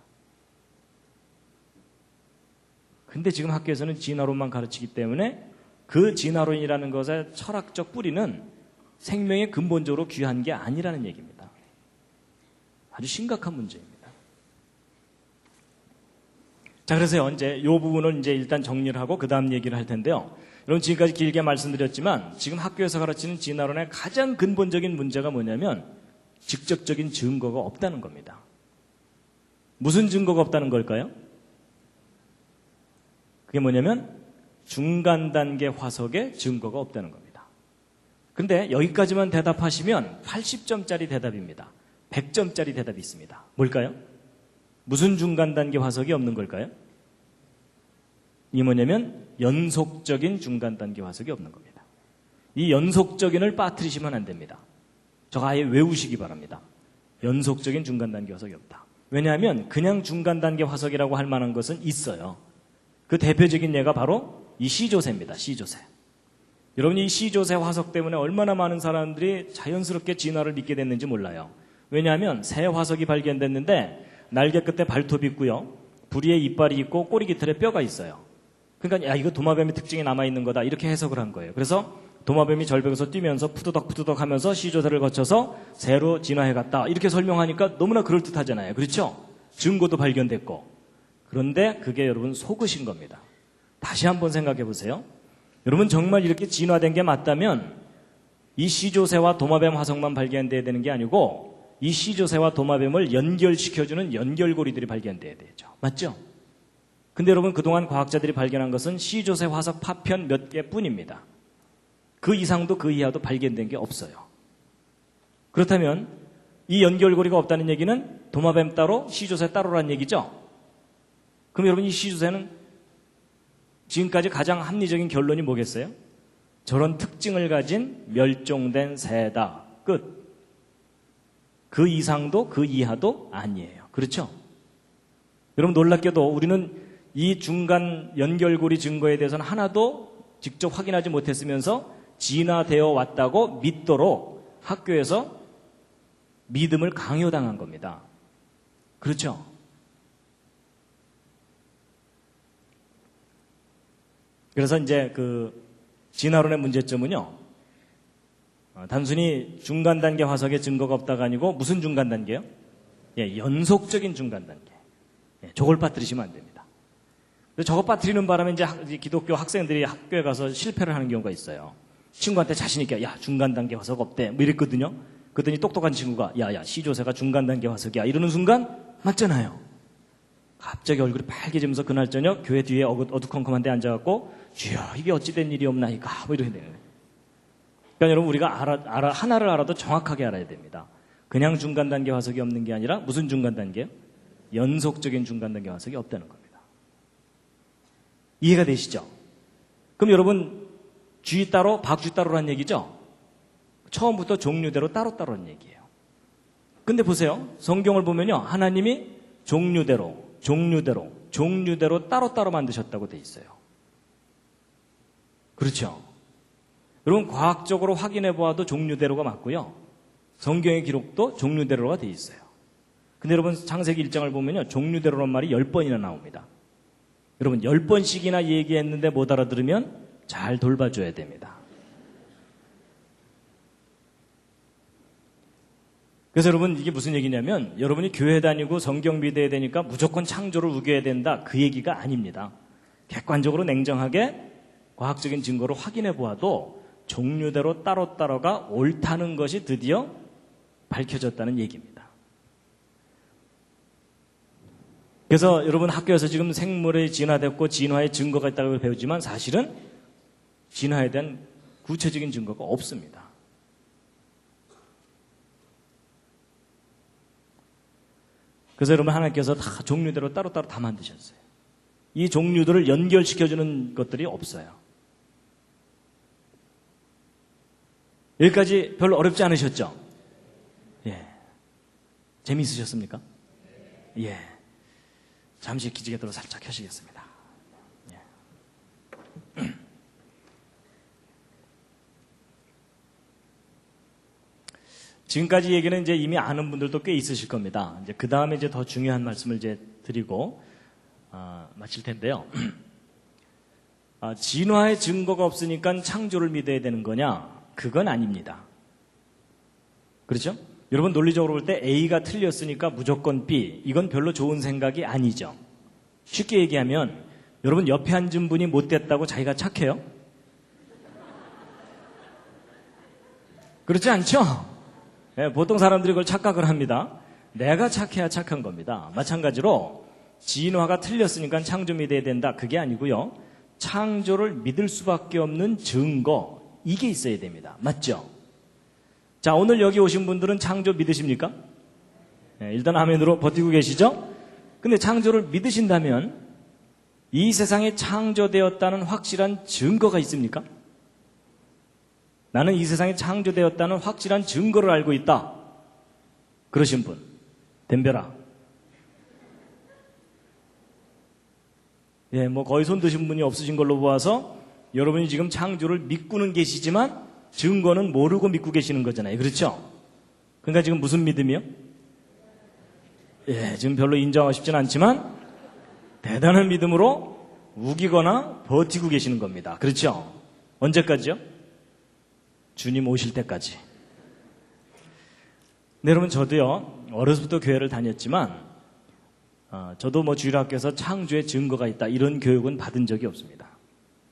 근데 지금 학교에서는 진화론만 가르치기 때문에 그 진화론이라는 것의 철학적 뿌리는 생명에 근본적으로 귀한 게 아니라는 얘기입니다. 아주 심각한 문제입니다. 자, 그래서 이제 이 부분을 이제 일단 정리를 하고 그 다음 얘기를 할 텐데요. 여러분 지금까지 길게 말씀드렸지만 지금 학교에서 가르치는 진화론의 가장 근본적인 문제가 뭐냐면 직접적인 증거가 없다는 겁니다. 무슨 증거가 없다는 걸까요? 그게 뭐냐면 중간 단계 화석에 증거가 없다는 겁니다. 근데 여기까지만 대답하시면 80점짜리 대답입니다. 100점짜리 대답이 있습니다. 뭘까요? 무슨 중간 단계 화석이 없는 걸까요? 이 뭐냐면 연속적인 중간 단계 화석이 없는 겁니다. 이 연속적인을 빠뜨리시면 안 됩니다. 저거 아예 외우시기 바랍니다. 연속적인 중간 단계 화석이 없다. 왜냐하면 그냥 중간 단계 화석이라고 할 만한 것은 있어요. 그 대표적인 예가 바로 이 C조새입니다. C조새. 여러분이 이 C조새 화석 때문에 얼마나 많은 사람들이 자연스럽게 진화를 믿게 됐는지 몰라요. 왜냐하면 새 화석이 발견됐는데 날개 끝에 발톱이 있고요. 부리에 이빨이 있고 꼬리 깃털에 뼈가 있어요. 그러니까 야 이거 도마뱀의 특징이 남아있는 거다 이렇게 해석을 한 거예요. 그래서 도마뱀이 절벽에서 뛰면서 푸드덕 하면서 C조새를 거쳐서 새로 진화해갔다 이렇게 설명하니까 너무나 그럴듯하잖아요. 그렇죠? 증거도 발견됐고. 그런데 그게 여러분 속으신 겁니다. 다시 한번 생각해 보세요. 여러분 정말 이렇게 진화된 게 맞다면 이 C조새와 도마뱀 화석만 발견돼야 되는 게 아니고 이 C조새와 도마뱀을 연결시켜주는 연결고리들이 발견돼야 되죠. 맞죠? 근데 여러분 그동안 과학자들이 발견한 것은 C조새 화석 파편 몇 개뿐입니다. 그 이상도 그 이하도 발견된 게 없어요. 그렇다면 이 연결고리가 없다는 얘기는 도마뱀 따로 C조새 따로란 얘기죠? 그럼 여러분 이 C조새는 지금까지 가장 합리적인 결론이 뭐겠어요? 저런 특징을 가진 멸종된 새다. 끝. 그 이상도 그 이하도 아니에요. 그렇죠? 여러분 놀랍게도 우리는 이 중간 연결고리 증거에 대해서는 하나도 직접 확인하지 못했으면서 진화되어 왔다고 믿도록 학교에서 믿음을 강요당한 겁니다. 그렇죠? 그래서 이제 그 진화론의 문제점은요. 단순히 중간 단계 화석의 증거가 없다가 아니고 무슨 중간 단계요? 예, 연속적인 중간 단계. 예, 저걸 빠뜨리시면 안 됩니다. 저거 빠뜨리는 바람에 이제 기독교 학생들이 학교에 가서 실패를 하는 경우가 있어요. 친구한테 자신 있게 야 중간 단계 화석 없대 뭐 이랬거든요. 그랬더니 똑똑한 친구가 야야 C조새가 중간 단계 화석이야 이러는 순간 맞잖아요. 갑자기 얼굴이 빨개지면서 그날 저녁 교회 뒤에 어두컴컴한 데 앉아갖고 주여 이게 어찌된 일이옵나이까 뭐 이렇게 되는 거예요. 그러니까 여러분 우리가 하나를 알아도 정확하게 알아야 됩니다. 그냥 중간 단계 화석이 없는 게 아니라 무슨 중간 단계요? 연속적인 중간 단계 화석이 없다는 겁니다. 이해가 되시죠? 그럼 여러분 쥐 따로 박쥐 따로란 얘기죠? 처음부터 종류대로 따로따로란 얘기예요. 근데 보세요. 성경을 보면요. 하나님이 종류대로 따로따로 만드셨다고 돼 있어요. 그렇죠? 여러분 과학적으로 확인해 보아도 종류대로가 맞고요. 성경의 기록도 종류대로가 돼 있어요. 근데 여러분 창세기 1장을 보면요. 종류대로란 말이 10번이나 나옵니다. 여러분 10번씩이나 얘기했는데 못 알아들으면 잘 돌봐줘야 됩니다. 그래서 여러분 이게 무슨 얘기냐면 여러분이 교회 다니고 성경 믿어야 되니까 무조건 창조를 우겨야 된다 그 얘기가 아닙니다. 객관적으로 냉정하게 과학적인 증거로 확인해 보아도 종류대로 따로따로가 옳다는 것이 드디어 밝혀졌다는 얘기입니다. 그래서 여러분 학교에서 지금 생물이 진화됐고 진화의 증거가 있다고 배우지만 사실은 진화에 대한 구체적인 증거가 없습니다. 그래서 여러분 하나님께서 다 종류대로 따로따로 다 만드셨어요. 이 종류들을 연결시켜주는 것들이 없어요. 여기까지 별로 어렵지 않으셨죠? 예. 재미있으셨습니까? 예. 잠시 기지개도로 살짝 켜시겠습니다. 예. 지금까지 얘기는 이제 이미 아는 분들도 꽤 있으실 겁니다. 이제 그 다음에 이제 더 중요한 말씀을 이제 드리고 마칠 텐데요. 진화의 증거가 없으니까 창조를 믿어야 되는 거냐? 그건 아닙니다. 그렇죠? 여러분 논리적으로 볼 때 A가 틀렸으니까 무조건 B. 이건 별로 좋은 생각이 아니죠. 쉽게 얘기하면 여러분 옆에 앉은 분이 못됐다고 자기가 착해요? 그렇지 않죠? 네, 보통 사람들이 그걸 착각을 합니다. 내가 착해야 착한 겁니다. 마찬가지로 진화가 틀렸으니까 창조 믿어야 된다. 그게 아니고요. 창조를 믿을 수밖에 없는 증거 이게 있어야 됩니다. 맞죠? 자, 오늘 여기 오신 분들은 창조 믿으십니까? 네, 일단 아멘으로 버티고 계시죠? 근데 창조를 믿으신다면 이 세상에 창조되었다는 확실한 증거가 있습니까? 나는 이 세상에 창조되었다는 확실한 증거를 알고 있다. 그러신 분, 덤벼라. 예, 뭐 거의 손 드신 분이 없으신 걸로 보아서 여러분이 지금 창조를 믿고는 계시지만 증거는 모르고 믿고 계시는 거잖아요. 그렇죠? 그러니까 지금 무슨 믿음이요? 예, 지금 별로 인정하고 싶진 않지만 대단한 믿음으로 우기거나 버티고 계시는 겁니다. 그렇죠? 언제까지요? 주님 오실 때까지. 네, 여러분 저도요 어려서부터 교회를 다녔지만 저도 뭐 주일학교에서 창조의 증거가 있다 이런 교육은 받은 적이 없습니다.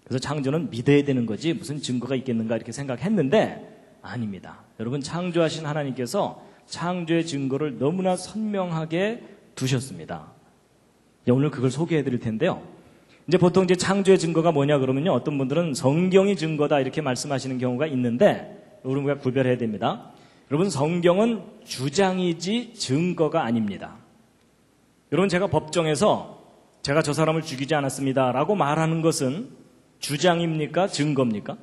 그래서 창조는 믿어야 되는 거지 무슨 증거가 있겠는가 이렇게 생각했는데 아닙니다. 여러분 창조하신 하나님께서 창조의 증거를 너무나 선명하게 두셨습니다. 오늘 그걸 소개해 드릴 텐데요. 이제 보통 이제 창조의 증거가 뭐냐 그러면요. 어떤 분들은 성경이 증거다 이렇게 말씀하시는 경우가 있는데 우리가 구별해야 됩니다. 여러분 성경은 주장이지 증거가 아닙니다. 여러분 제가 법정에서 제가 저 사람을 죽이지 않았습니다 라고 말하는 것은 주장입니까? 증거입니까?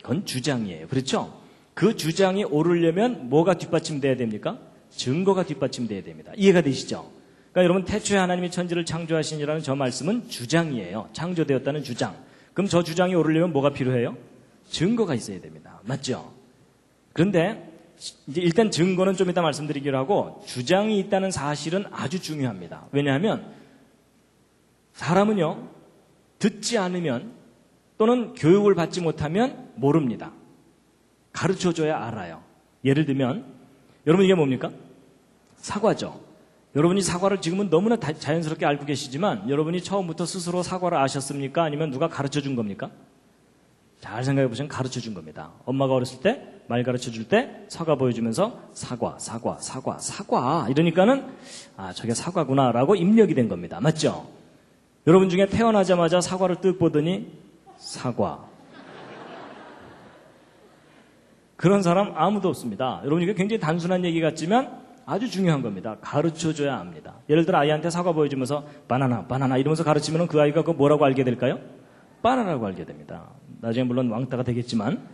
그건 주장이에요. 그렇죠? 그 주장이 오르려면 뭐가 뒷받침돼야 됩니까? 증거가 뒷받침돼야 됩니다. 이해가 되시죠? 그러니까 여러분 태초에 하나님이 천지를 창조하시니라는 저 말씀은 주장이에요. 창조되었다는 주장. 그럼 저 주장이 오르려면 뭐가 필요해요? 증거가 있어야 됩니다. 맞죠? 그런데 이제 일단 증거는 좀 이따 말씀드리기로 하고 주장이 있다는 사실은 아주 중요합니다. 왜냐하면 사람은요 듣지 않으면 또는 교육을 받지 못하면 모릅니다. 가르쳐줘야 알아요. 예를 들면 여러분 이게 뭡니까? 사과죠. 여러분이 사과를 지금은 너무나 자연스럽게 알고 계시지만 여러분이 처음부터 스스로 사과를 아셨습니까? 아니면 누가 가르쳐준 겁니까? 잘 생각해 보시면 가르쳐준 겁니다. 엄마가 어렸을 때 말 가르쳐줄 때 사과 보여주면서 사과 이러니까는 아 저게 사과구나 라고 입력이 된 겁니다. 맞죠? 여러분 중에 태어나자마자 사과를 뜩 보더니 사과 그런 사람 아무도 없습니다. 여러분, 이게 굉장히 단순한 얘기 같지만 아주 중요한 겁니다. 가르쳐줘야 합니다. 예를 들어 아이한테 사과 보여주면서 바나나, 바나나 이러면서 가르치면 그 아이가 그거 뭐라고 알게 될까요? 바나나라고 알게 됩니다. 나중에 물론 왕따가 되겠지만,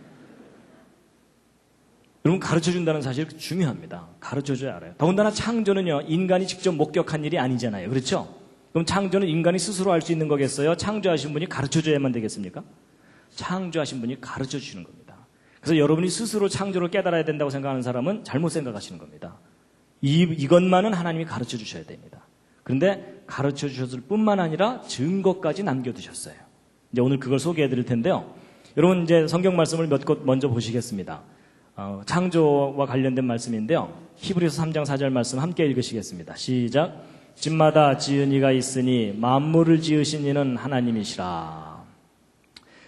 여러분, 가르쳐준다는 사실 중요합니다. 가르쳐줘야 알아요. 더군다나 창조는요, 인간이 직접 목격한 일이 아니잖아요. 그렇죠? 그럼 창조는 인간이 스스로 할 수 있는 거겠어요? 창조하신 분이 가르쳐줘야만 되겠습니까? 창조하신 분이 가르쳐주시는 겁니다. 그래서 여러분이 스스로 창조를 깨달아야 된다고 생각하는 사람은 잘못 생각하시는 겁니다. 이것만은 하나님이 가르쳐 주셔야 됩니다. 그런데 가르쳐 주셨을 뿐만 아니라 증거까지 남겨두셨어요. 이제 오늘 그걸 소개해 드릴 텐데요. 여러분, 이제 성경 말씀을 몇 곳 먼저 보시겠습니다. 창조와 관련된 말씀인데요. 히브리서 3장 4절 말씀 함께 읽으시겠습니다. 시작. 집마다 지은 이가 있으니 만물을 지으신 이는 하나님이시라.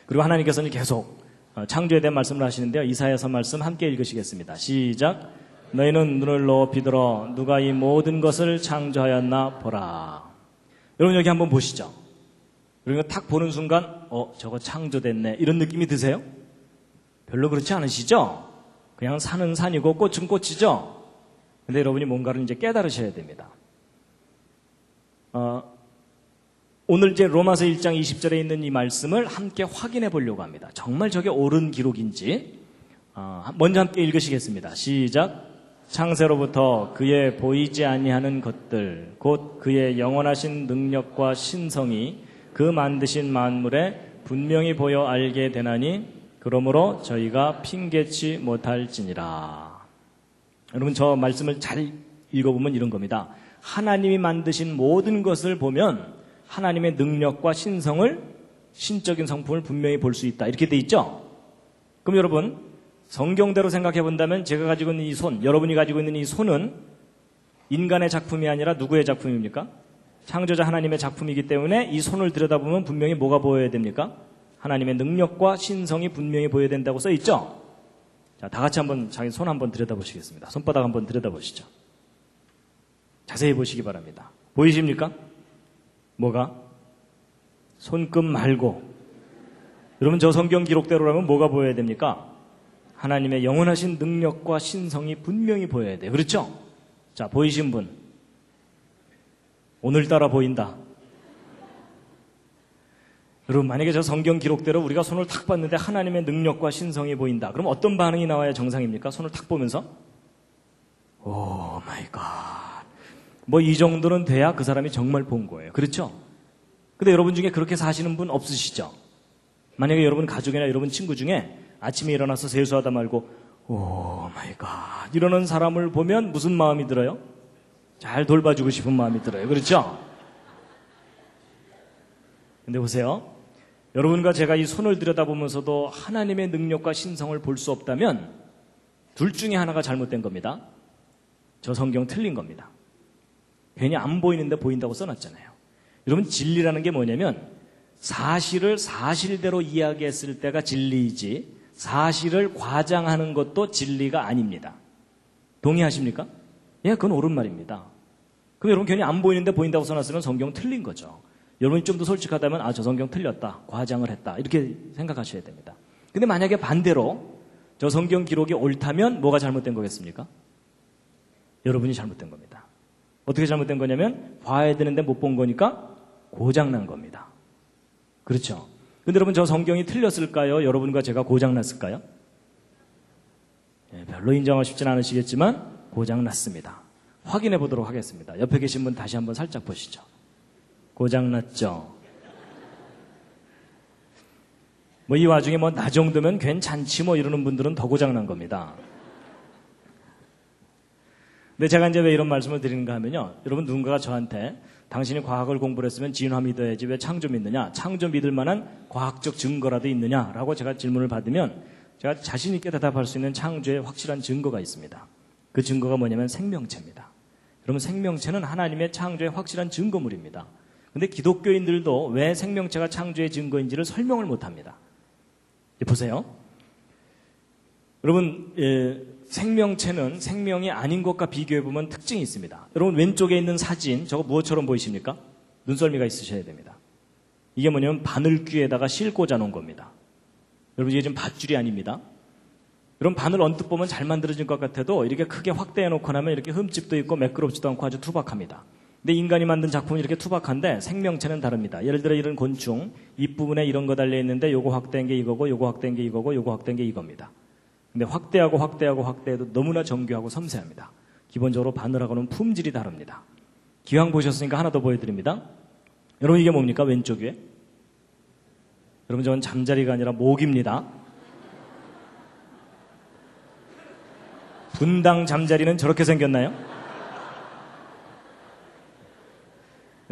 그리고 하나님께서는 계속 창조에 대한 말씀을 하시는데요. 이사야서 말씀 함께 읽으시겠습니다. 시작. 너희는 눈을 높이 들어 누가 이 모든 것을 창조하였나 보라. 여러분, 여기 한번 보시죠. 그러니까 탁 보는 순간 저거 창조됐네 이런 느낌이 드세요? 별로 그렇지 않으시죠? 그냥 산은 산이고 꽃은 꽃이죠? 근데 여러분이 뭔가를 이제 깨달으셔야 됩니다. 오늘 이제 로마서 1장 20절에 있는 이 말씀을 함께 확인해 보려고 합니다. 정말 저게 옳은 기록인지 먼저 함께 읽으시겠습니다. 시작. 창세로부터 그의 보이지 아니하는 것들 곧 그의 영원하신 능력과 신성이 그 만드신 만물에 분명히 보여 알게 되나니 그러므로 저희가 핑계치 못할지니라. 여러분, 저 말씀을 잘 읽어보면 이런 겁니다. 하나님이 만드신 모든 것을 보면 하나님의 능력과 신성을, 신적인 성품을 분명히 볼 수 있다. 이렇게 돼 있죠? 그럼 여러분, 성경대로 생각해 본다면 제가 가지고 있는 이 손, 여러분이 가지고 있는 이 손은 인간의 작품이 아니라 누구의 작품입니까? 창조자 하나님의 작품이기 때문에 이 손을 들여다보면 분명히 뭐가 보여야 됩니까? 하나님의 능력과 신성이 분명히 보여야 된다고 써 있죠? 자, 다 같이 한번 자기 손 한번 들여다보시겠습니다. 손바닥 한번 들여다보시죠. 자세히 보시기 바랍니다. 보이십니까? 뭐가? 손끝 말고. 여러분, 저 성경 기록대로라면 뭐가 보여야 됩니까? 하나님의 영원하신 능력과 신성이 분명히 보여야 돼요. 그렇죠? 자, 보이신 분. 오늘따라 보인다. 여러분, 만약에 저 성경 기록대로 우리가 손을 탁 봤는데 하나님의 능력과 신성이 보인다. 그럼 어떤 반응이 나와야 정상입니까? 손을 탁 보면서? 오 마이 갓. 뭐 이 정도는 돼야 그 사람이 정말 본 거예요. 그렇죠? 근데 여러분 중에 그렇게 사시는 분 없으시죠? 만약에 여러분 가족이나 여러분 친구 중에 아침에 일어나서 세수하다 말고 오 마이 갓 이러는 사람을 보면 무슨 마음이 들어요? 잘 돌봐주고 싶은 마음이 들어요. 그렇죠? 근데 보세요. 여러분과 제가 이 손을 들여다보면서도 하나님의 능력과 신성을 볼 수 없다면 둘 중에 하나가 잘못된 겁니다. 저 성경 틀린 겁니다. 괜히 안 보이는데 보인다고 써놨잖아요. 여러분, 진리라는 게 뭐냐면 사실을 사실대로 이야기했을 때가 진리이지 사실을 과장하는 것도 진리가 아닙니다. 동의하십니까? 예, 그건 옳은 말입니다. 그럼 여러분 괜히 안 보이는데 보인다고 써놨으면 성경 틀린 거죠. 여러분이 좀 더 솔직하다면 저 성경 틀렸다, 과장을 했다 이렇게 생각하셔야 됩니다. 근데 만약에 반대로 저 성경 기록이 옳다면 뭐가 잘못된 거겠습니까? 여러분이 잘못된 겁니다. 어떻게 잘못된 거냐면 봐야 되는데 못 본 거니까 고장난 겁니다. 그렇죠? 근데 여러분, 저 성경이 틀렸을까요? 여러분과 제가 고장났을까요? 네, 별로 인정하고 싶지는 않으시겠지만 고장났습니다. 확인해 보도록 하겠습니다. 옆에 계신 분 다시 한번 살짝 보시죠. 고장났죠? 뭐 이 와중에 뭐 나 정도면 괜찮지 뭐 이러는 분들은 더 고장난 겁니다. 근데 제가 이제 왜 이런 말씀을 드리는가 하면요. 여러분, 누군가가 저한테 당신이 과학을 공부를 했으면 진화 믿어야지 왜 창조 믿느냐? 창조 믿을 만한 과학적 증거라도 있느냐라고 제가 질문을 받으면 제가 자신 있게 대답할 수 있는 창조의 확실한 증거가 있습니다. 그 증거가 뭐냐면 생명체입니다. 여러분, 생명체는 하나님의 창조의 확실한 증거물입니다. 근데 기독교인들도 왜 생명체가 창조의 증거인지를 설명을 못합니다. 보세요. 여러분, 생명체는 생명이 아닌 것과 비교해보면 특징이 있습니다. 여러분, 왼쪽에 있는 사진, 저거 무엇처럼 보이십니까? 눈썰미가 있으셔야 됩니다. 이게 뭐냐면 바늘귀에다가 실 꽂아 놓은 겁니다. 여러분, 이게 지금 밧줄이 아닙니다. 이런 바늘 언뜻 보면 잘 만들어진 것 같아도 이렇게 크게 확대해 놓고 나면 이렇게 흠집도 있고 매끄럽지도 않고 아주 투박합니다. 근데 인간이 만든 작품은 이렇게 투박한데 생명체는 다릅니다. 예를 들어 이런 곤충, 잎부분에 이런 거 달려있는데 요거 확대한 게 이거고 요거 확대한 게 이거고 요거 확대한 게 이겁니다. 근데 확대해도 너무나 정교하고 섬세합니다. 기본적으로 바늘하고는 품질이 다릅니다. 기왕 보셨으니까 하나 더 보여드립니다. 여러분 이게 뭡니까? 왼쪽 위에? 여러분 저건 잠자리가 아니라 모기입니다. 분당 잠자리는 저렇게 생겼나요?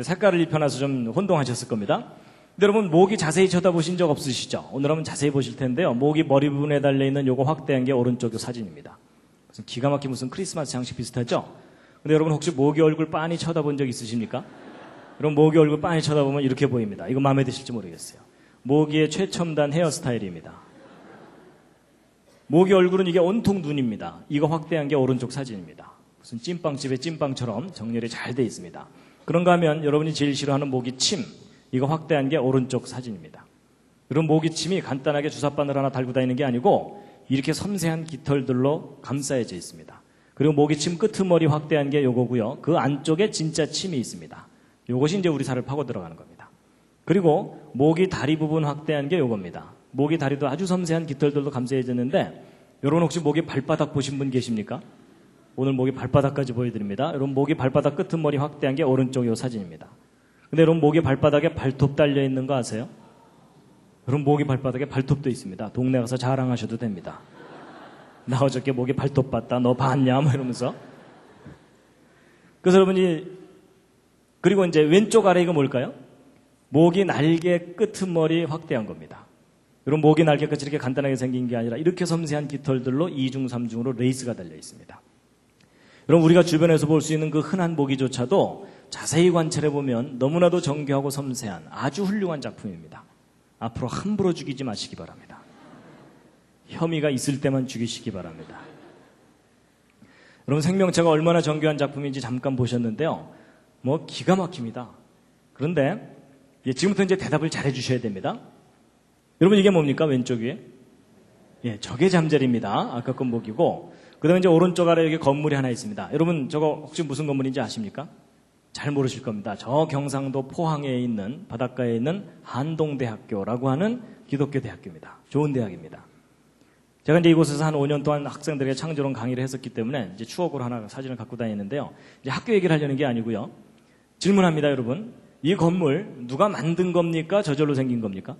색깔을 입혀놔서 좀 혼동하셨을 겁니다. 근데 여러분 모기 자세히 쳐다보신 적 없으시죠? 오늘 한번 자세히 보실 텐데요. 모기 머리 부분에 달려있는 요거 확대한 게 오른쪽 사진입니다. 무슨 기가 막힌 무슨 크리스마스 장식 비슷하죠? 근데 여러분 혹시 모기 얼굴 빤히 쳐다본 적 있으십니까? 여러분 모기 얼굴 빤히 쳐다보면 이렇게 보입니다. 이거 마음에 드실지 모르겠어요. 모기의 최첨단 헤어스타일입니다. 모기 얼굴은 이게 온통 눈입니다. 이거 확대한 게 오른쪽 사진입니다. 무슨 찐빵집의 찐빵처럼 정렬이 잘 돼 있습니다. 그런가 하면 여러분이 제일 싫어하는 모기침, 이거 확대한 게 오른쪽 사진입니다. 이런 모기침이 간단하게 주사바늘 하나 달고 다니는 게 아니고 이렇게 섬세한 깃털들로 감싸여져 있습니다. 그리고 모기침 끄트머리 확대한 게 요거고요. 그 안쪽에 진짜 침이 있습니다. 요것이 이제 우리 살을 파고 들어가는 겁니다. 그리고 모기 다리 부분 확대한 게 요겁니다. 모기 다리도 아주 섬세한 깃털들로 감싸여졌는데 여러분 혹시 모기 발바닥 보신 분 계십니까? 오늘 모기 발바닥까지 보여드립니다. 여러분 모기 발바닥 끄트머리 확대한 게 오른쪽 요 사진입니다. 근데 여러분 모기 발바닥에 발톱 달려있는 거 아세요? 여러분 모기 발바닥에 발톱도 있습니다. 동네 가서 자랑하셔도 됩니다. 나 어저께 모기 발톱 봤다. 너 봤냐? 뭐 이러면서. 그래서 여러분이 그리고 이제 왼쪽 아래 이거 뭘까요? 모기 날개 끄트머리 확대한 겁니다. 여러분 모기 날개 끝이 이렇게 간단하게 생긴 게 아니라 이렇게 섬세한 깃털들로 2중, 3중으로 레이스가 달려 있습니다. 여러분 우리가 주변에서 볼 수 있는 그 흔한 모기조차도 자세히 관찰해 보면 너무나도 정교하고 섬세한 아주 훌륭한 작품입니다. 앞으로 함부로 죽이지 마시기 바랍니다. 혐의가 있을 때만 죽이시기 바랍니다. 여러분 생명체가 얼마나 정교한 작품인지 잠깐 보셨는데요. 뭐 기가 막힙니다. 그런데 지금부터 이제 대답을 잘해 주셔야 됩니다. 여러분 이게 뭡니까? 왼쪽 위에? 예, 저게 잠자리입니다. 아까 건 모기고 그 다음에 이제 오른쪽 아래 여기 건물이 하나 있습니다. 여러분 저거 혹시 무슨 건물인지 아십니까? 잘 모르실 겁니다. 저 경상도 포항에 있는 바닷가에 있는 한동대학교라고 하는 기독교 대학교입니다. 좋은 대학입니다. 제가 이제 이곳에서 한 5년 동안 학생들에게 창조론 강의를 했었기 때문에 이제 추억으로 하나 사진을 갖고 다니는데요. 이제 학교 얘기를 하려는 게 아니고요. 질문합니다, 여러분. 이 건물 누가 만든 겁니까? 저절로 생긴 겁니까?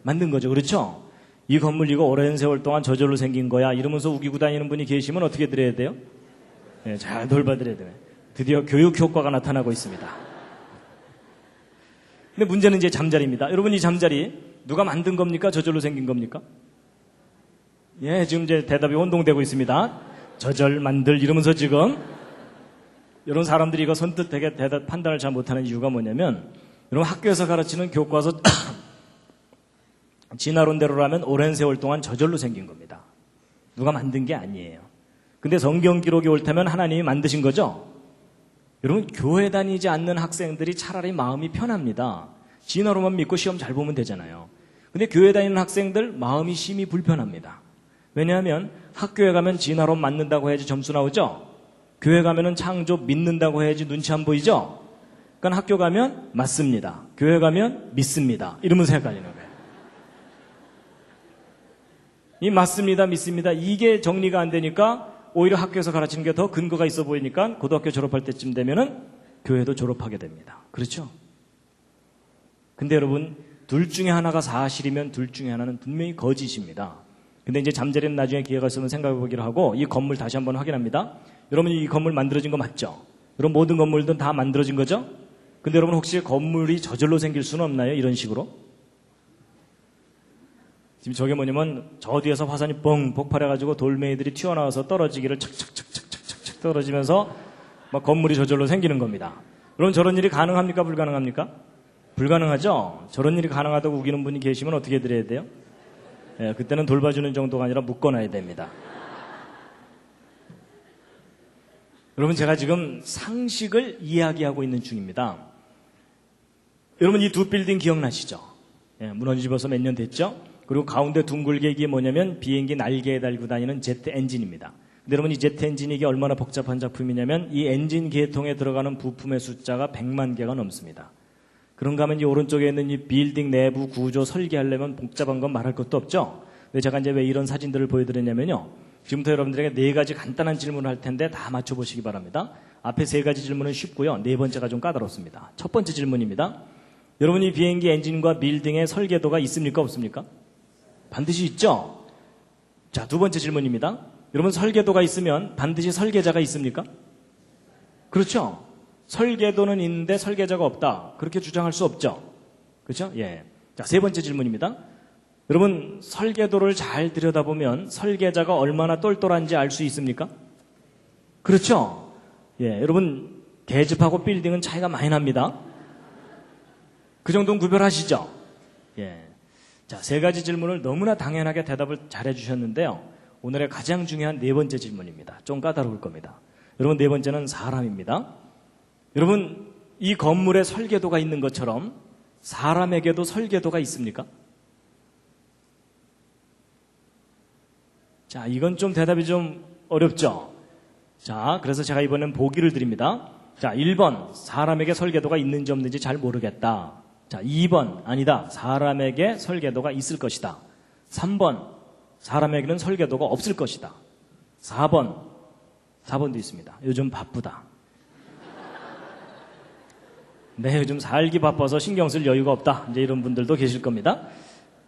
만든 거죠. 그렇죠? 이 건물 이거 오랜 세월 동안 저절로 생긴 거야 이러면서 우기고 다니는 분이 계시면 어떻게 드려야 돼요? 네, 잘 돌봐드려야 돼요. 드디어 교육 효과가 나타나고 있습니다. 근데 문제는 이제 잠자리입니다. 여러분 이 잠자리 누가 만든 겁니까? 저절로 생긴 겁니까? 예, 지금 이제 대답이 혼동되고 있습니다. 저절 만들 이러면서 지금 이런 사람들이 이거 선뜻 되게 대답 판단을 잘 못하는 이유가 뭐냐면 여러분 학교에서 가르치는 교과서 진화론대로라면 오랜 세월 동안 저절로 생긴 겁니다. 누가 만든 게 아니에요. 근데 성경 기록이 옳다면 하나님이 만드신 거죠? 여러분 교회 다니지 않는 학생들이 차라리 마음이 편합니다. 진화론만 믿고 시험 잘 보면 되잖아요. 근데 교회 다니는 학생들 마음이 심히 불편합니다. 왜냐하면 학교에 가면 진화론 맞는다고 해야지 점수 나오죠? 교회 가면은 창조 믿는다고 해야지 눈치 안 보이죠? 그러니까 학교 가면 맞습니다. 교회 가면 믿습니다. 이러면서 헷갈리는 거예요. 이 맞습니다, 믿습니다. 이게 정리가 안 되니까 오히려 학교에서 가르치는 게 더 근거가 있어 보이니까 고등학교 졸업할 때쯤 되면은 교회도 졸업하게 됩니다. 그렇죠? 근데 여러분, 둘 중에 하나가 사실이면 둘 중에 하나는 분명히 거짓입니다. 근데 이제 잠자리는 나중에 기회가 있으면 생각해 보기로 하고 이 건물 다시 한번 확인합니다. 여러분 이 건물 만들어진 거 맞죠? 여러분 모든 건물들은 다 만들어진 거죠? 근데 여러분 혹시 건물이 저절로 생길 수는 없나요? 이런 식으로? 지금 저게 뭐냐면 저 뒤에서 화산이 뻥 폭발해가지고 돌멩이들이 튀어나와서 떨어지기를 착착착착착착 떨어지면서 막 건물이 저절로 생기는 겁니다. 여러분 저런 일이 가능합니까? 불가능합니까? 불가능하죠? 저런 일이 가능하다고 우기는 분이 계시면 어떻게 드려야 돼요? 예, 그때는 돌봐주는 정도가 아니라 묶어놔야 됩니다. 여러분 제가 지금 상식을 이야기하고 있는 중입니다. 여러분 이 두 빌딩 기억나시죠? 예, 무너지면서 몇 년 됐죠? 그리고 가운데 둥글게 이게 뭐냐면 비행기 날개에 달고 다니는 제트 엔진입니다. 근데 여러분 이 제트 엔진이 이게 얼마나 복잡한 작품이냐면 이 엔진 계통에 들어가는 부품의 숫자가 100만 개가 넘습니다. 그런가 하면 이 오른쪽에 있는 이 빌딩 내부 구조 설계하려면 복잡한 건 말할 것도 없죠. 근데 제가 이제 왜 이런 사진들을 보여드렸냐면요. 지금부터 여러분들에게 4가지 간단한 질문을 할 텐데 다 맞춰보시기 바랍니다. 앞에 3가지 질문은 쉽고요. 4번째가 좀 까다롭습니다. 첫 번째 질문입니다. 여러분 이 비행기 엔진과 빌딩의 설계도가 있습니까? 없습니까? 반드시 있죠? 자, 2번째 질문입니다. 여러분 설계도가 있으면 반드시 설계자가 있습니까? 그렇죠? 설계도는 있는데 설계자가 없다. 그렇게 주장할 수 없죠? 그렇죠? 예. 자, 3번째 질문입니다. 여러분 설계도를 잘 들여다보면 설계자가 얼마나 똘똘한지 알 수 있습니까? 그렇죠? 예, 여러분 계집하고 빌딩은 차이가 많이 납니다. 그 정도는 구별하시죠? 예. 자, 3가지 질문을 너무나 당연하게 대답을 잘 해주셨는데요. 오늘의 가장 중요한 4번째 질문입니다. 좀 까다로울 겁니다. 여러분 4번째는 사람입니다. 여러분 이 건물에 설계도가 있는 것처럼 사람에게도 설계도가 있습니까? 자, 이건 좀 대답이 좀 어렵죠? 자, 그래서 제가 이번엔 보기를 드립니다. 자, 1번, 사람에게 설계도가 있는지 없는지 잘 모르겠다. 자, 2번, 아니다. 사람에게 설계도가 있을 것이다. 3번, 사람에게는 설계도가 없을 것이다. 4번도 있습니다. 요즘 바쁘다. 네, 요즘 살기 바빠서 신경 쓸 여유가 없다. 이제 이런 분들도 계실 겁니다.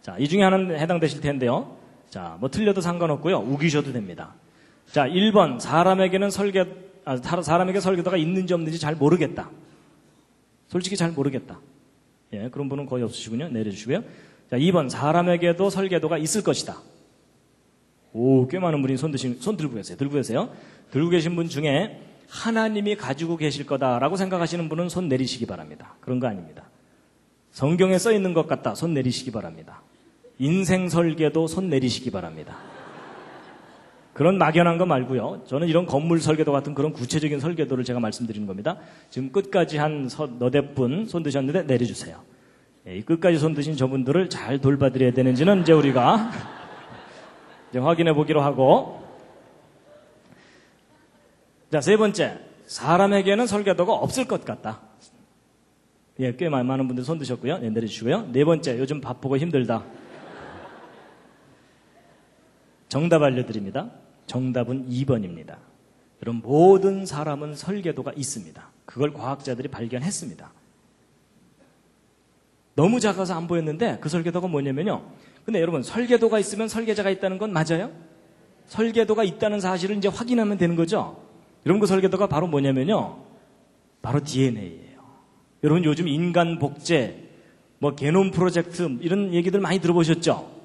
자, 이 중에 하나는 해당되실 텐데요. 자, 뭐 틀려도 상관없고요. 우기셔도 됩니다. 자, 1번, 사람에게 설계도가 있는지 없는지 잘 모르겠다. 솔직히 잘 모르겠다. 예, 그런 분은 거의 없으시군요. 내려주시고요. 자, 2번, 사람에게도 설계도가 있을 것이다. 오, 꽤 많은 분이 손 들고 계세요. 들고 계세요. 들고 계신 분 중에 하나님이 가지고 계실 거다라고 생각하시는 분은 손 내리시기 바랍니다. 그런 거 아닙니다. 성경에 써 있는 것 같다. 손 내리시기 바랍니다. 인생 설계도 손 내리시기 바랍니다. 그런 막연한 거 말고요. 저는 이런 건물 설계도 같은 그런 구체적인 설계도를 제가 말씀드리는 겁니다. 지금 끝까지 한 너댓 분 손 드셨는데 내려주세요. 이 끝까지 손 드신 저분들을 잘 돌봐드려야 되는지는 이제 우리가 이제 확인해 보기로 하고. 자, 3번째. 사람에게는 설계도가 없을 것 같다. 예, 꽤 많은 분들 손 드셨고요. 네, 내려주시고요. 4번째. 요즘 바쁘고 힘들다. 정답 알려드립니다. 정답은 2번입니다. 여러분, 모든 사람은 설계도가 있습니다. 그걸 과학자들이 발견했습니다. 너무 작아서 안 보였는데 그 설계도가 뭐냐면요. 근데 여러분, 설계도가 있으면 설계자가 있다는 건 맞아요? 설계도가 있다는 사실을 이제 확인하면 되는 거죠. 여러분, 그 설계도가 바로 뭐냐면요. 바로 DNA예요. 여러분, 요즘 인간 복제, 뭐 게놈 프로젝트 이런 얘기들 많이 들어보셨죠?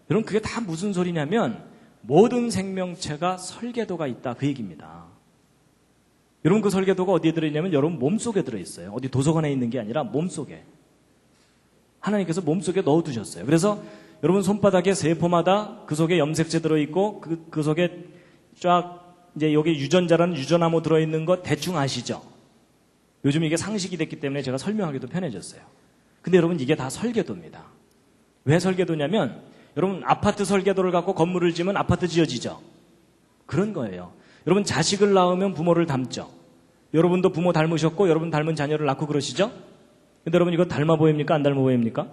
여러분, 그게 다 무슨 소리냐면 모든 생명체가 설계도가 있다, 그 얘기입니다. 여러분, 그 설계도가 어디에 들어있냐면 여러분 몸속에 들어있어요. 어디 도서관에 있는 게 아니라 몸속에. 하나님께서 몸속에 넣어두셨어요. 그래서 여러분 손바닥에 세포마다 그 속에 염색체 들어있고 그 속에 쫙 이제 여기 유전자라는 유전암호 들어있는 거 대충 아시죠? 요즘 이게 상식이 됐기 때문에 제가 설명하기도 편해졌어요. 근데 여러분, 이게 다 설계도입니다. 왜 설계도냐면 여러분, 아파트 설계도를 갖고 건물을 지으면 아파트 지어지죠? 그런 거예요. 여러분, 자식을 낳으면 부모를 닮죠? 여러분도 부모 닮으셨고 여러분 닮은 자녀를 낳고 그러시죠? 근데 여러분, 이거 닮아 보입니까? 안 닮아 보입니까?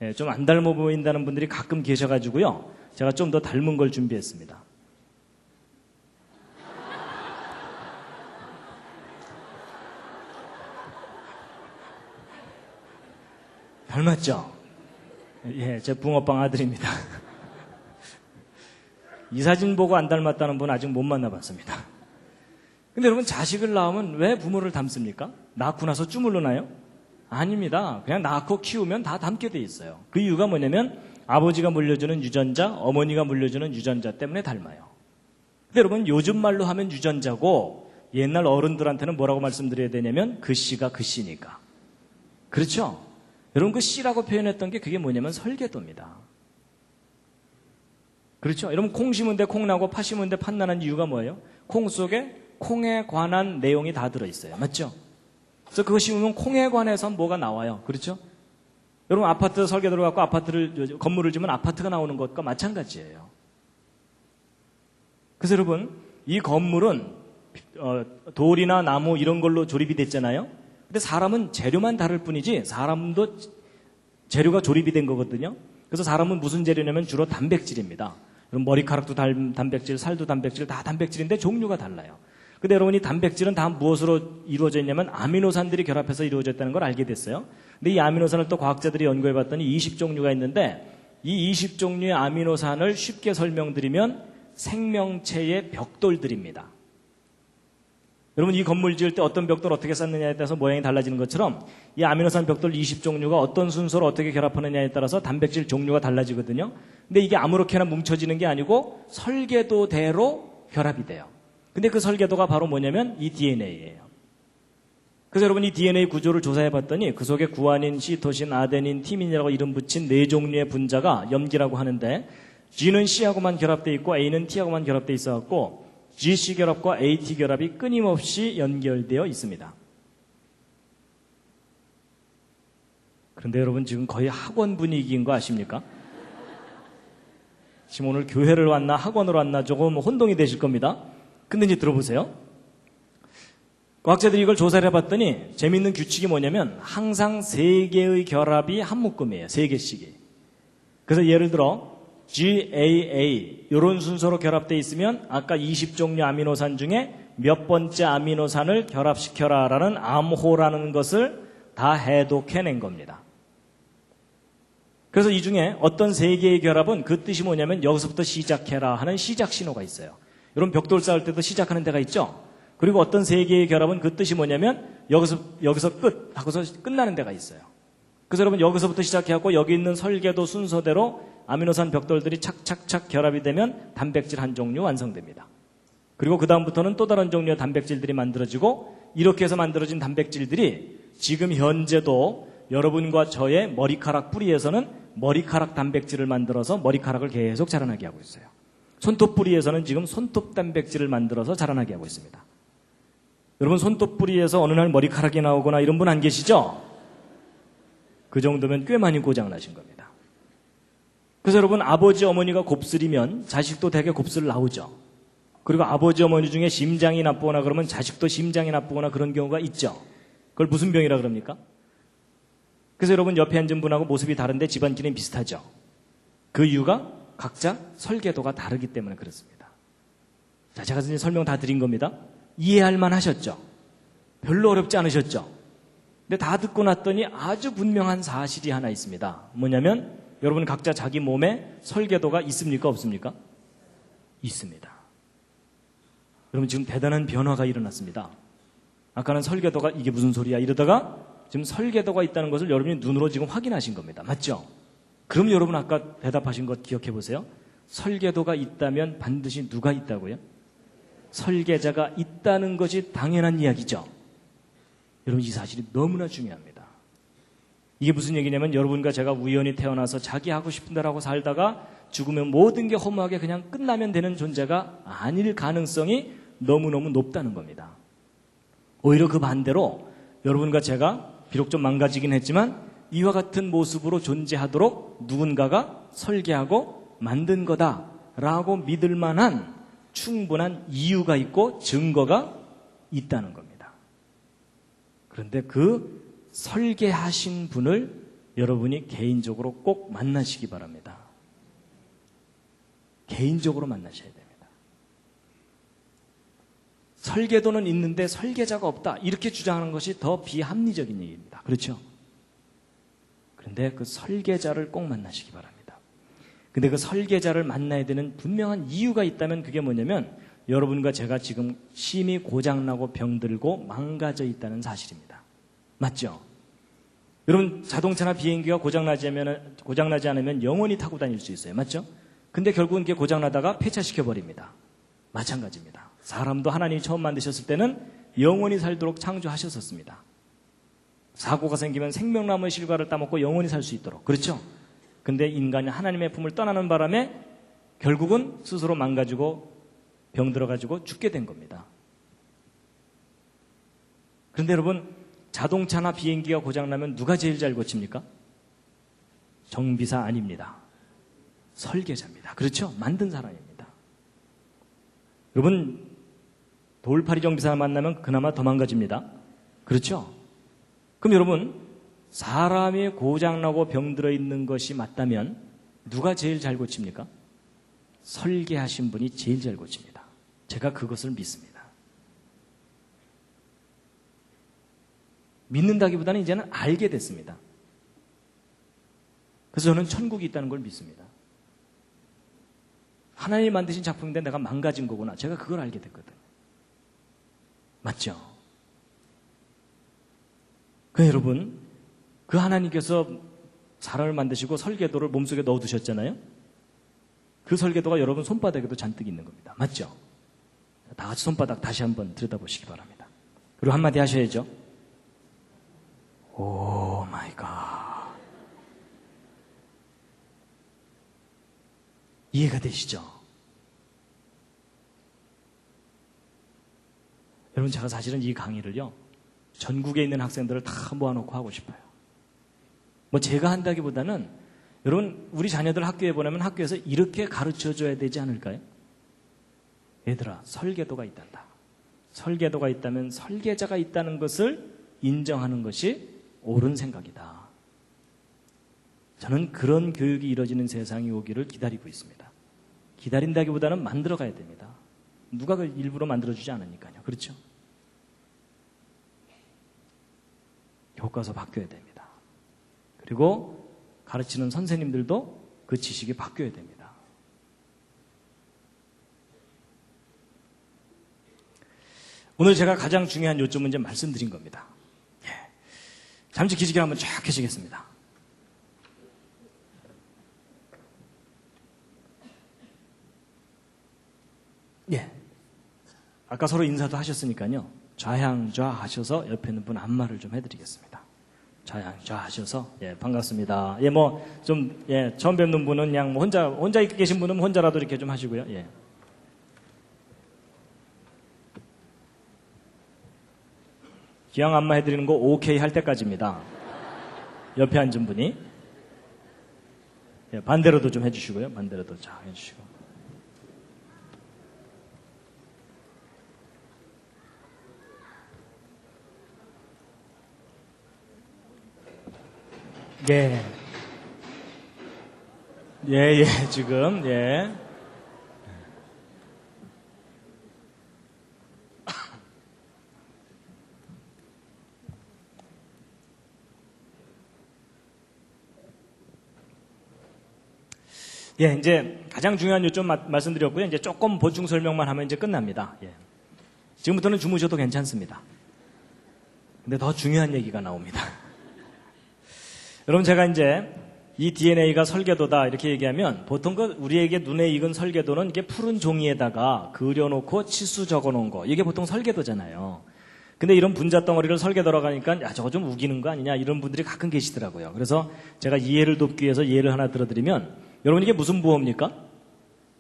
네, 좀 안 닮아 보인다는 분들이 가끔 계셔가지고요. 제가 좀 더 닮은 걸 준비했습니다. 닮았죠? 예, 제 붕어빵 아들입니다. 이 사진 보고 안 닮았다는 분은 아직 못 만나봤습니다. 근데 여러분, 자식을 낳으면 왜 부모를 닮습니까? 낳고 나서 주물러나요? 아닙니다. 그냥 낳고 키우면 다 닮게 돼 있어요. 그 이유가 뭐냐면 아버지가 물려주는 유전자, 어머니가 물려주는 유전자 때문에 닮아요. 근데 여러분, 요즘 말로 하면 유전자고 옛날 어른들한테는 뭐라고 말씀드려야 되냐면 그 씨가 그 씨니까. 그렇죠? 여러분, 그 씨라고 표현했던 게 그게 뭐냐면 설계도입니다. 그렇죠? 여러분, 콩 심은 데 콩 나고 팥 심은 데 팥 나는 이유가 뭐예요? 콩 속에 콩에 관한 내용이 다 들어있어요. 맞죠? 그래서 그거 심으면 콩에 관해서 뭐가 나와요. 그렇죠? 여러분 아파트 설계 들어갖고 건물을 지으면 아파트가 나오는 것과 마찬가지예요. 그래서 여러분 이 건물은 돌이나 나무 이런 걸로 조립이 됐잖아요. 근데 사람은 재료만 다를 뿐이지 사람도 재료가 조립이 된 거거든요. 그래서 사람은 무슨 재료냐면 주로 단백질입니다. 여러분 머리카락도 단백질, 살도 단백질, 다 단백질인데 종류가 달라요. 근데 여러분 이 단백질은 다 무엇으로 이루어져 있냐면 아미노산들이 결합해서 이루어졌다는 걸 알게 됐어요. 근데 이 아미노산을 또 과학자들이 연구해 봤더니 20종류가 있는데 이 20종류의 아미노산을 쉽게 설명드리면 생명체의 벽돌들입니다. 여러분 이 건물 지을 때 어떤 벽돌 어떻게 쌓느냐에 따라서 모양이 달라지는 것처럼 이 아미노산 벽돌 20종류가 어떤 순서로 어떻게 결합하느냐에 따라서 단백질 종류가 달라지거든요. 근데 이게 아무렇게나 뭉쳐지는 게 아니고 설계도대로 결합이 돼요. 근데 그 설계도가 바로 뭐냐면 이 DNA예요. 그래서 여러분 이 DNA 구조를 조사해 봤더니 그 속에 구아닌, 시토신, 아데닌, 티민이라고 이름 붙인 4종류의 분자가 염기라고 하는데 G는 C하고만 결합되어 있고 A는 T하고만 결합되어 있어갖고 GC 결합과 AT 결합이 끊임없이 연결되어 있습니다. 그런데 여러분 지금 거의 학원 분위기인 거 아십니까? 지금 오늘 교회를 왔나 학원으로 왔나 조금 혼동이 되실 겁니다. 근데 이제 들어보세요. 과학자들이 이걸 조사를 해봤더니 재미있는 규칙이 뭐냐면 항상 3개의 결합이 한 묶음이에요. 3개씩이. 그래서 예를 들어 GAA 이런 순서로 결합되어 있으면 아까 20종류 아미노산 중에 몇 번째 아미노산을 결합시켜라라는 암호라는 것을 다 해독해낸 겁니다. 그래서 이 중에 어떤 3개의 결합은 그 뜻이 뭐냐면 여기서부터 시작해라 하는 시작 신호가 있어요. 여러분 벽돌 쌓을 때도 시작하는 데가 있죠. 그리고 어떤 3개의 결합은 그 뜻이 뭐냐면 여기서 끝 하고서 끝나는 데가 있어요. 그래서 여러분 여기서부터 시작해갖고 여기 있는 설계도 순서대로 아미노산 벽돌들이 착착착 결합이 되면 단백질 한 종류 완성됩니다. 그리고 그 다음부터는 또 다른 종류의 단백질들이 만들어지고 이렇게 해서 만들어진 단백질들이 지금 현재도 여러분과 저의 머리카락 뿌리에서는 머리카락 단백질을 만들어서 머리카락을 계속 자라나게 하고 있어요. 손톱 뿌리에서는 지금 손톱 단백질을 만들어서 자라나게 하고 있습니다. 여러분 손톱 뿌리에서 어느 날 머리카락이 나오거나 이런 분 안 계시죠? 그 정도면 꽤 많이 고장나신 겁니다. 그래서 여러분 아버지 어머니가 곱슬이면 자식도 되게 곱슬 나오죠. 그리고 아버지 어머니 중에 심장이 나쁘거나 그러면 자식도 심장이 나쁘거나 그런 경우가 있죠. 그걸 무슨 병이라 그럽니까? 그래서 여러분 옆에 앉은 분하고 모습이 다른데 집안끼리는 비슷하죠. 그 이유가 각자 설계도가 다르기 때문에 그렇습니다. 자, 제가 이제 설명 다 드린 겁니다. 이해할 만 하셨죠? 별로 어렵지 않으셨죠? 근데 다 듣고 났더니 아주 분명한 사실이 하나 있습니다. 뭐냐면 여러분 각자 자기 몸에 설계도가 있습니까? 없습니까? 있습니다. 여러분 지금 대단한 변화가 일어났습니다. 아까는 설계도가 이게 무슨 소리야 이러다가 지금 설계도가 있다는 것을 여러분이 눈으로 지금 확인하신 겁니다. 맞죠? 그럼 여러분 아까 대답하신 것 기억해 보세요. 설계도가 있다면 반드시 누가 있다고요? 설계자가 있다는 것이 당연한 이야기죠. 여러분 이 사실이 너무나 중요합니다. 이게 무슨 얘기냐면 여러분과 제가 우연히 태어나서 자기 하고 싶은 대로 하고 살다가 죽으면 모든 게 허무하게 그냥 끝나면 되는 존재가 아닐 가능성이 너무너무 높다는 겁니다. 오히려 그 반대로 여러분과 제가 비록 좀 망가지긴 했지만 이와 같은 모습으로 존재하도록 누군가가 설계하고 만든 거다라고 믿을 만한 충분한 이유가 있고 증거가 있다는 겁니다. 그런데 그 설계하신 분을 여러분이 개인적으로 꼭 만나시기 바랍니다. 개인적으로 만나셔야 됩니다. 설계도는 있는데 설계자가 없다 이렇게 주장하는 것이 더 비합리적인 얘기입니다. 그렇죠? 그런데 그 설계자를 꼭 만나시기 바랍니다. 근데 그 설계자를 만나야 되는 분명한 이유가 있다면 그게 뭐냐면 여러분과 제가 지금 심히 고장나고 병들고 망가져 있다는 사실입니다. 맞죠? 여러분 자동차나 비행기가 고장나지 않으면 영원히 타고 다닐 수 있어요. 맞죠? 근데 결국은 그게 고장나다가 폐차시켜버립니다. 마찬가지입니다. 사람도 하나님이 처음 만드셨을 때는 영원히 살도록 창조하셨었습니다. 사고가 생기면 생명나무의 실과를 따먹고 영원히 살 수 있도록. 그렇죠? 근데 인간이 하나님의 품을 떠나는 바람에 결국은 스스로 망가지고 병들어가지고 죽게 된 겁니다. 그런데 여러분 자동차나 비행기가 고장나면 누가 제일 잘 고칩니까? 정비사 아닙니다. 설계자입니다. 그렇죠? 만든 사람입니다. 여러분, 돌팔이 정비사 만나면 그나마 더 망가집니다. 그렇죠? 그럼 여러분, 사람이 고장나고 병들어 있는 것이 맞다면 누가 제일 잘 고칩니까? 설계하신 분이 제일 잘 고칩니다. 제가 그것을 믿습니다. 믿는다기보다는 이제는 알게 됐습니다. 그래서 저는 천국이 있다는 걸 믿습니다. 하나님이 만드신 작품인데 내가 망가진 거구나. 제가 그걸 알게 됐거든요. 맞죠? 그러니까 여러분, 그 하나님께서 사람을 만드시고 설계도를 몸속에 넣어두셨잖아요. 그 설계도가 여러분 손바닥에도 잔뜩 있는 겁니다. 맞죠? 다 같이 손바닥 다시 한번 들여다보시기 바랍니다. 그리고 한마디 하셔야죠. 오 마이 갓. 이해가 되시죠? 여러분, 제가 사실은 이 강의를요, 전국에 있는 학생들을 다 모아놓고 하고 싶어요. 뭐 제가 한다기보다는 여러분, 우리 자녀들 학교에 보내면 학교에서 이렇게 가르쳐줘야 되지 않을까요? 얘들아, 설계도가 있단다. 설계도가 있다면 설계자가 있다는 것을 인정하는 것이 옳은 생각이다. 저는 그런 교육이 이루어지는 세상이 오기를 기다리고 있습니다. 기다린다기보다는 만들어가야 됩니다. 누가 그 일부러 만들어주지 않으니까요. 그렇죠? 교과서 바뀌어야 됩니다. 그리고 가르치는 선생님들도 그 지식이 바뀌어야 됩니다. 오늘 제가 가장 중요한 요점은 이제 말씀드린 겁니다. 잠시 기지개를 한번 쫙 켜시겠습니다. 예. 아까 서로 인사도 하셨으니까요. 좌향좌 하셔서 옆에 있는 분 안마를 좀 해드리겠습니다. 좌향좌 하셔서, 예, 반갑습니다. 예, 처음 뵙는 분은 그냥 혼자 계신 분은 혼자라도 이렇게 좀 하시고요. 예. 기왕 안마 해드리는 거 오케이 할 때까지입니다. 옆에 앉은 분이. 예, 반대로도 좀 해주시고요. 반대로도 쫙 해주시고. 예. 예, 지금, 예. 예, 이제 가장 중요한 요점 말씀드렸고요. 이제 조금 보충 설명만 하면 이제 끝납니다. 예. 지금부터는 주무셔도 괜찮습니다. 근데 더 중요한 얘기가 나옵니다. 여러분, 제가 이제 이 DNA가 설계도다 이렇게 얘기하면 보통 우리에게 눈에 익은 설계도는 이게 푸른 종이에다가 그려놓고 치수 적어놓은 거, 이게 보통 설계도잖아요. 근데 이런 분자 덩어리를 설계도라고 하니까 야, 저거 좀 우기는 거 아니냐 이런 분들이 가끔 계시더라고요. 그래서 제가 이해를 돕기 위해서 예를 하나 들어드리면, 여러분, 이게 무슨 부호입니까?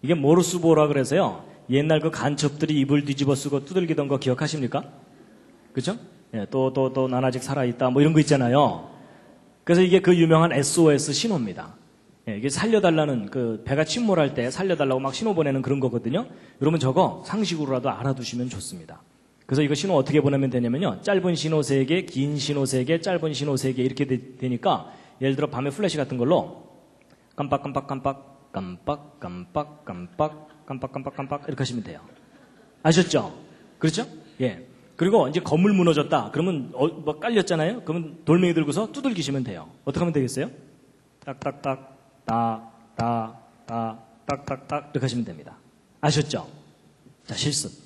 이게 모르스 부호라 그래서요, 옛날 그 간첩들이 입을 뒤집어 쓰고 두들기던 거 기억하십니까? 그죠? 예, 또 난 아직 살아있다 뭐 이런 거 있잖아요. 그래서 이게 그 유명한 SOS 신호입니다. 예, 이게 살려달라는, 그 배가 침몰할 때 살려달라고 막 신호 보내는 그런 거거든요. 여러분, 저거 상식으로라도 알아두시면 좋습니다. 그래서 이거 신호 어떻게 보내면 되냐면요, 짧은 신호 3개, 긴 신호 3개, 짧은 신호 3개 이렇게 되니까, 예를 들어 밤에 플래시 같은 걸로 깜빡깜빡깜빡 깜빡깜빡깜빡 이렇게 하시면 돼요. 아셨죠? 그렇죠? 예. 그리고 이제 건물 무너졌다. 그러면 뭐 깔렸잖아요. 그러면 돌멩이 들고서 두들기시면 돼요. 어떻게 하면 되겠어요? 딱딱딱 딱딱딱 이렇게 하시면 됩니다. 아셨죠? 자, 실습.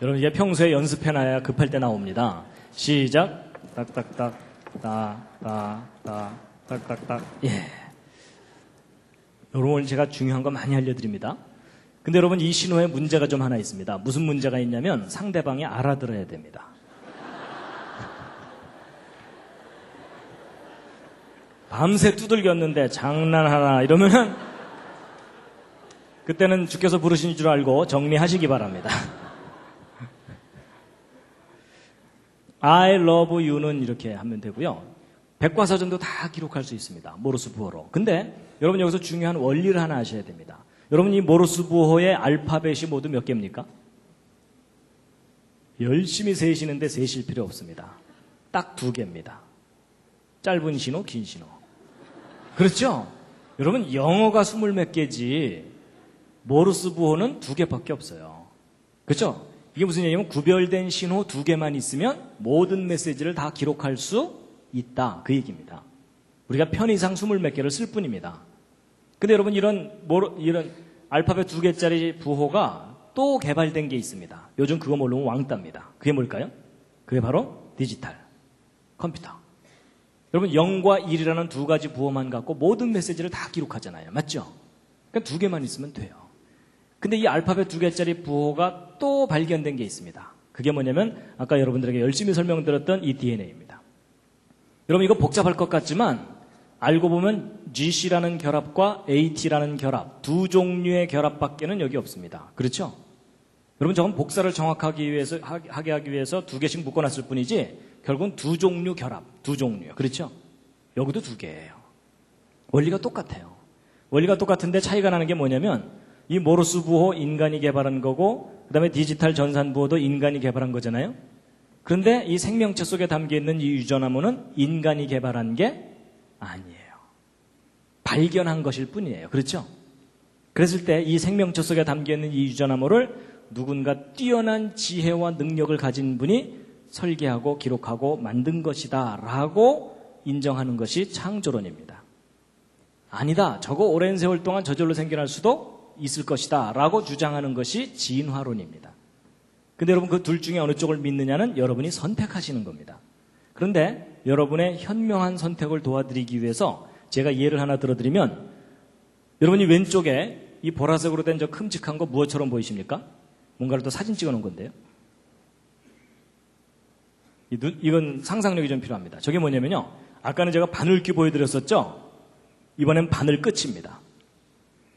여러분, 이제 평소에 연습해놔야 급할 때 나옵니다. 시작. 딱딱딱 딱딱딱. 예. 여러분, 오늘 제가 중요한 거 많이 알려드립니다. 근데 여러분, 이 신호에 문제가 좀 하나 있습니다. 무슨 문제가 있냐면 상대방이 알아들어야 됩니다. 밤새 두들겼는데 장난하나 이러면은 그때는 주께서 부르신 줄 알고 정리하시기 바랍니다. I love you는 이렇게 하면 되고요. 백과사전도 다 기록할 수 있습니다. 모르스 부호로. 근데 여러분 여기서 중요한 원리를 하나 아셔야 됩니다. 여러분 이 모르스 부호의 알파벳이 모두 몇 개입니까? 열심히 세시는데 세실 필요 없습니다. 딱 2개입니다. 짧은 신호, 긴 신호. 그렇죠? 여러분 영어가 20몇 개지 모르스 부호는 2개밖에 없어요. 그렇죠? 이게 무슨 얘기냐면 구별된 신호 2개만 있으면 모든 메시지를 다 기록할 수 있다. 그 얘기입니다. 우리가 편의상 20몇 개를 쓸 뿐입니다. 근데 여러분 이런 알파벳 2개짜리 부호가 또 개발된 게 있습니다. 요즘 그거 모르면 왕따입니다. 그게 뭘까요? 그게 바로 디지털 컴퓨터. 여러분 0과 1이라는 2가지 부호만 갖고 모든 메시지를 다 기록하잖아요. 맞죠? 그러니까 2개만 있으면 돼요. 근데 이 알파벳 2개짜리 부호가 또 발견된 게 있습니다. 그게 뭐냐면 아까 여러분들에게 열심히 설명드렸던 이 DNA입니다. 여러분 이거 복잡할 것 같지만 알고 보면 GC라는 결합과 AT라는 결합, 2 종류의 결합밖에는 여기 없습니다. 그렇죠? 여러분 저건 복사를 정확하게 하게 하기 위해서 2개씩 묶어놨을 뿐이지 결국은 2 종류 결합, 2 종류요. 그렇죠? 여기도 2개예요. 원리가 똑같아요. 원리가 똑같은데 차이가 나는 게 뭐냐면 이 모르스 부호 인간이 개발한 거고 그 다음에 디지털 전산 부호도 인간이 개발한 거잖아요. 그런데 이 생명체 속에 담겨있는 이 유전암호는 인간이 개발한 게 아니에요. 발견한 것일 뿐이에요. 그렇죠? 그랬을 때 이 생명체 속에 담겨있는 이 유전암호를 누군가 뛰어난 지혜와 능력을 가진 분이 설계하고 기록하고 만든 것이다 라고 인정하는 것이 창조론입니다. 아니다. 저거 오랜 세월 동안 저절로 생겨날 수도 있을 것이다 라고 주장하는 것이 진화론입니다. 근데 여러분 그 둘 중에 어느 쪽을 믿느냐는 여러분이 선택하시는 겁니다. 그런데 여러분의 현명한 선택을 도와드리기 위해서 제가 예를 하나 들어드리면 여러분이 왼쪽에 이 보라색으로 된 저 큼직한 거 무엇처럼 보이십니까? 뭔가를 또 사진 찍어 놓은 건데요. 이건 상상력이 좀 필요합니다. 저게 뭐냐면요. 아까는 제가 바늘귀 보여드렸었죠? 이번엔 바늘 끝입니다.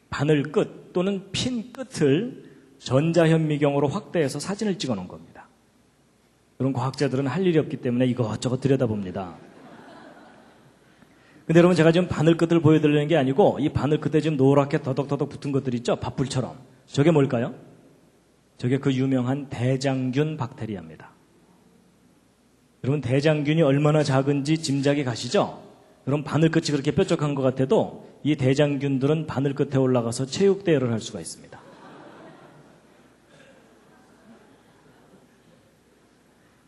바늘 끝 또는 핀 끝을 전자현미경으로 확대해서 사진을 찍어 놓은 겁니다. 그런 과학자들은 할 일이 없기 때문에 이것저것 들여다봅니다. 근데 여러분 제가 지금 바늘 끝을 보여드리는 게 아니고 이 바늘 끝에 지금 노랗게 더덕더덕 붙은 것들 있죠? 밥풀처럼. 저게 뭘까요? 저게 그 유명한 대장균 박테리아입니다. 여러분 대장균이 얼마나 작은지 짐작이 가시죠? 여러분 바늘 끝이 그렇게 뾰족한 것 같아도 이 대장균들은 바늘 끝에 올라가서 체육대회를 할 수가 있습니다.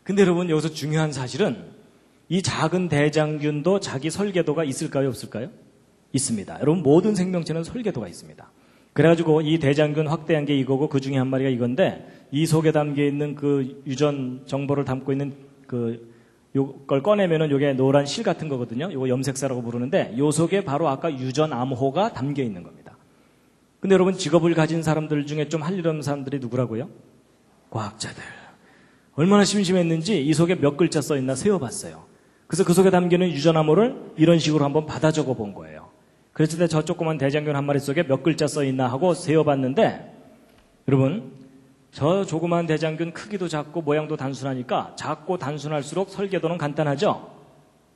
근데 여러분 여기서 중요한 사실은 이 작은 대장균도 자기 설계도가 있을까요? 없을까요? 있습니다. 여러분 모든 생명체는 설계도가 있습니다. 그래가지고 이 대장균 확대한 게 이거고 그 중에 한 마리가 이건데 이 속에 담겨있는 그 유전 정보를 담고 있는 요걸 꺼내면은 요게 노란 실 같은 거거든요. 요거 염색사라고 부르는데 요 속에 바로 아까 유전 암호가 담겨 있는 겁니다. 근데 여러분 직업을 가진 사람들 중에 좀 할 일 없는 사람들이 누구라고요? 과학자들. 얼마나 심심했는지 이 속에 몇 글자 써 있나 세어봤어요. 그래서 그 속에 담기는 유전 암호를 이런 식으로 한번 받아 적어 본 거예요. 그랬을 때 저 조그만 대장균 한 마리 속에 몇 글자 써 있나 하고 세어봤는데 여러분 저 조그만 대장균 크기도 작고 모양도 단순하니까 작고 단순할수록 설계도는 간단하죠.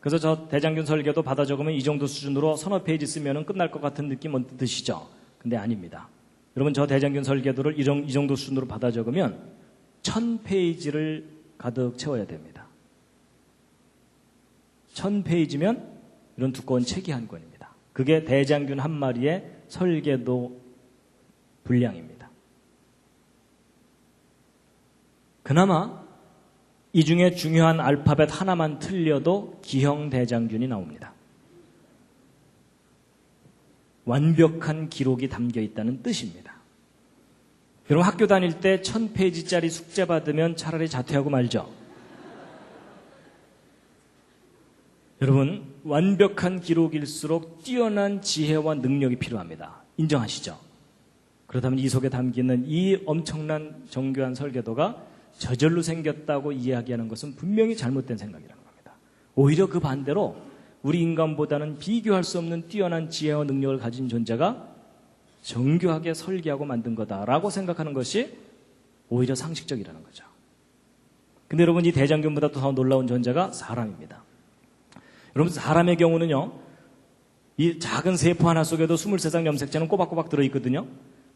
그래서 저 대장균 설계도 받아 적으면 이 정도 수준으로 서너 페이지 쓰면 끝날 것 같은 느낌 언뜻 드시죠. 근데 아닙니다. 여러분 저 대장균 설계도를 이 정도 수준으로 받아 적으면 1000페이지를 가득 채워야 됩니다. 1000페이지면 이런 두꺼운 책이 한 권입니다. 그게 대장균 한 마리의 설계도 분량입니다. 그나마 이 중에 중요한 알파벳 하나만 틀려도 기형 대장균이 나옵니다. 완벽한 기록이 담겨 있다는 뜻입니다. 여러분 학교 다닐 때 1000페이지짜리 숙제 받으면 차라리 자퇴하고 말죠. 여러분 완벽한 기록일수록 뛰어난 지혜와 능력이 필요합니다. 인정하시죠? 그렇다면 이 속에 담기는 이 엄청난 정교한 설계도가 저절로 생겼다고 이야기하는 것은 분명히 잘못된 생각이라는 겁니다. 오히려 그 반대로 우리 인간보다는 비교할 수 없는 뛰어난 지혜와 능력을 가진 존재가 정교하게 설계하고 만든 거다라고 생각하는 것이 오히려 상식적이라는 거죠. 근데 여러분 이 대장균보다 더 놀라운 존재가 사람입니다. 여러분, 사람의 경우는요, 이 작은 세포 하나 속에도 23장 염색체는 꼬박꼬박 들어있거든요.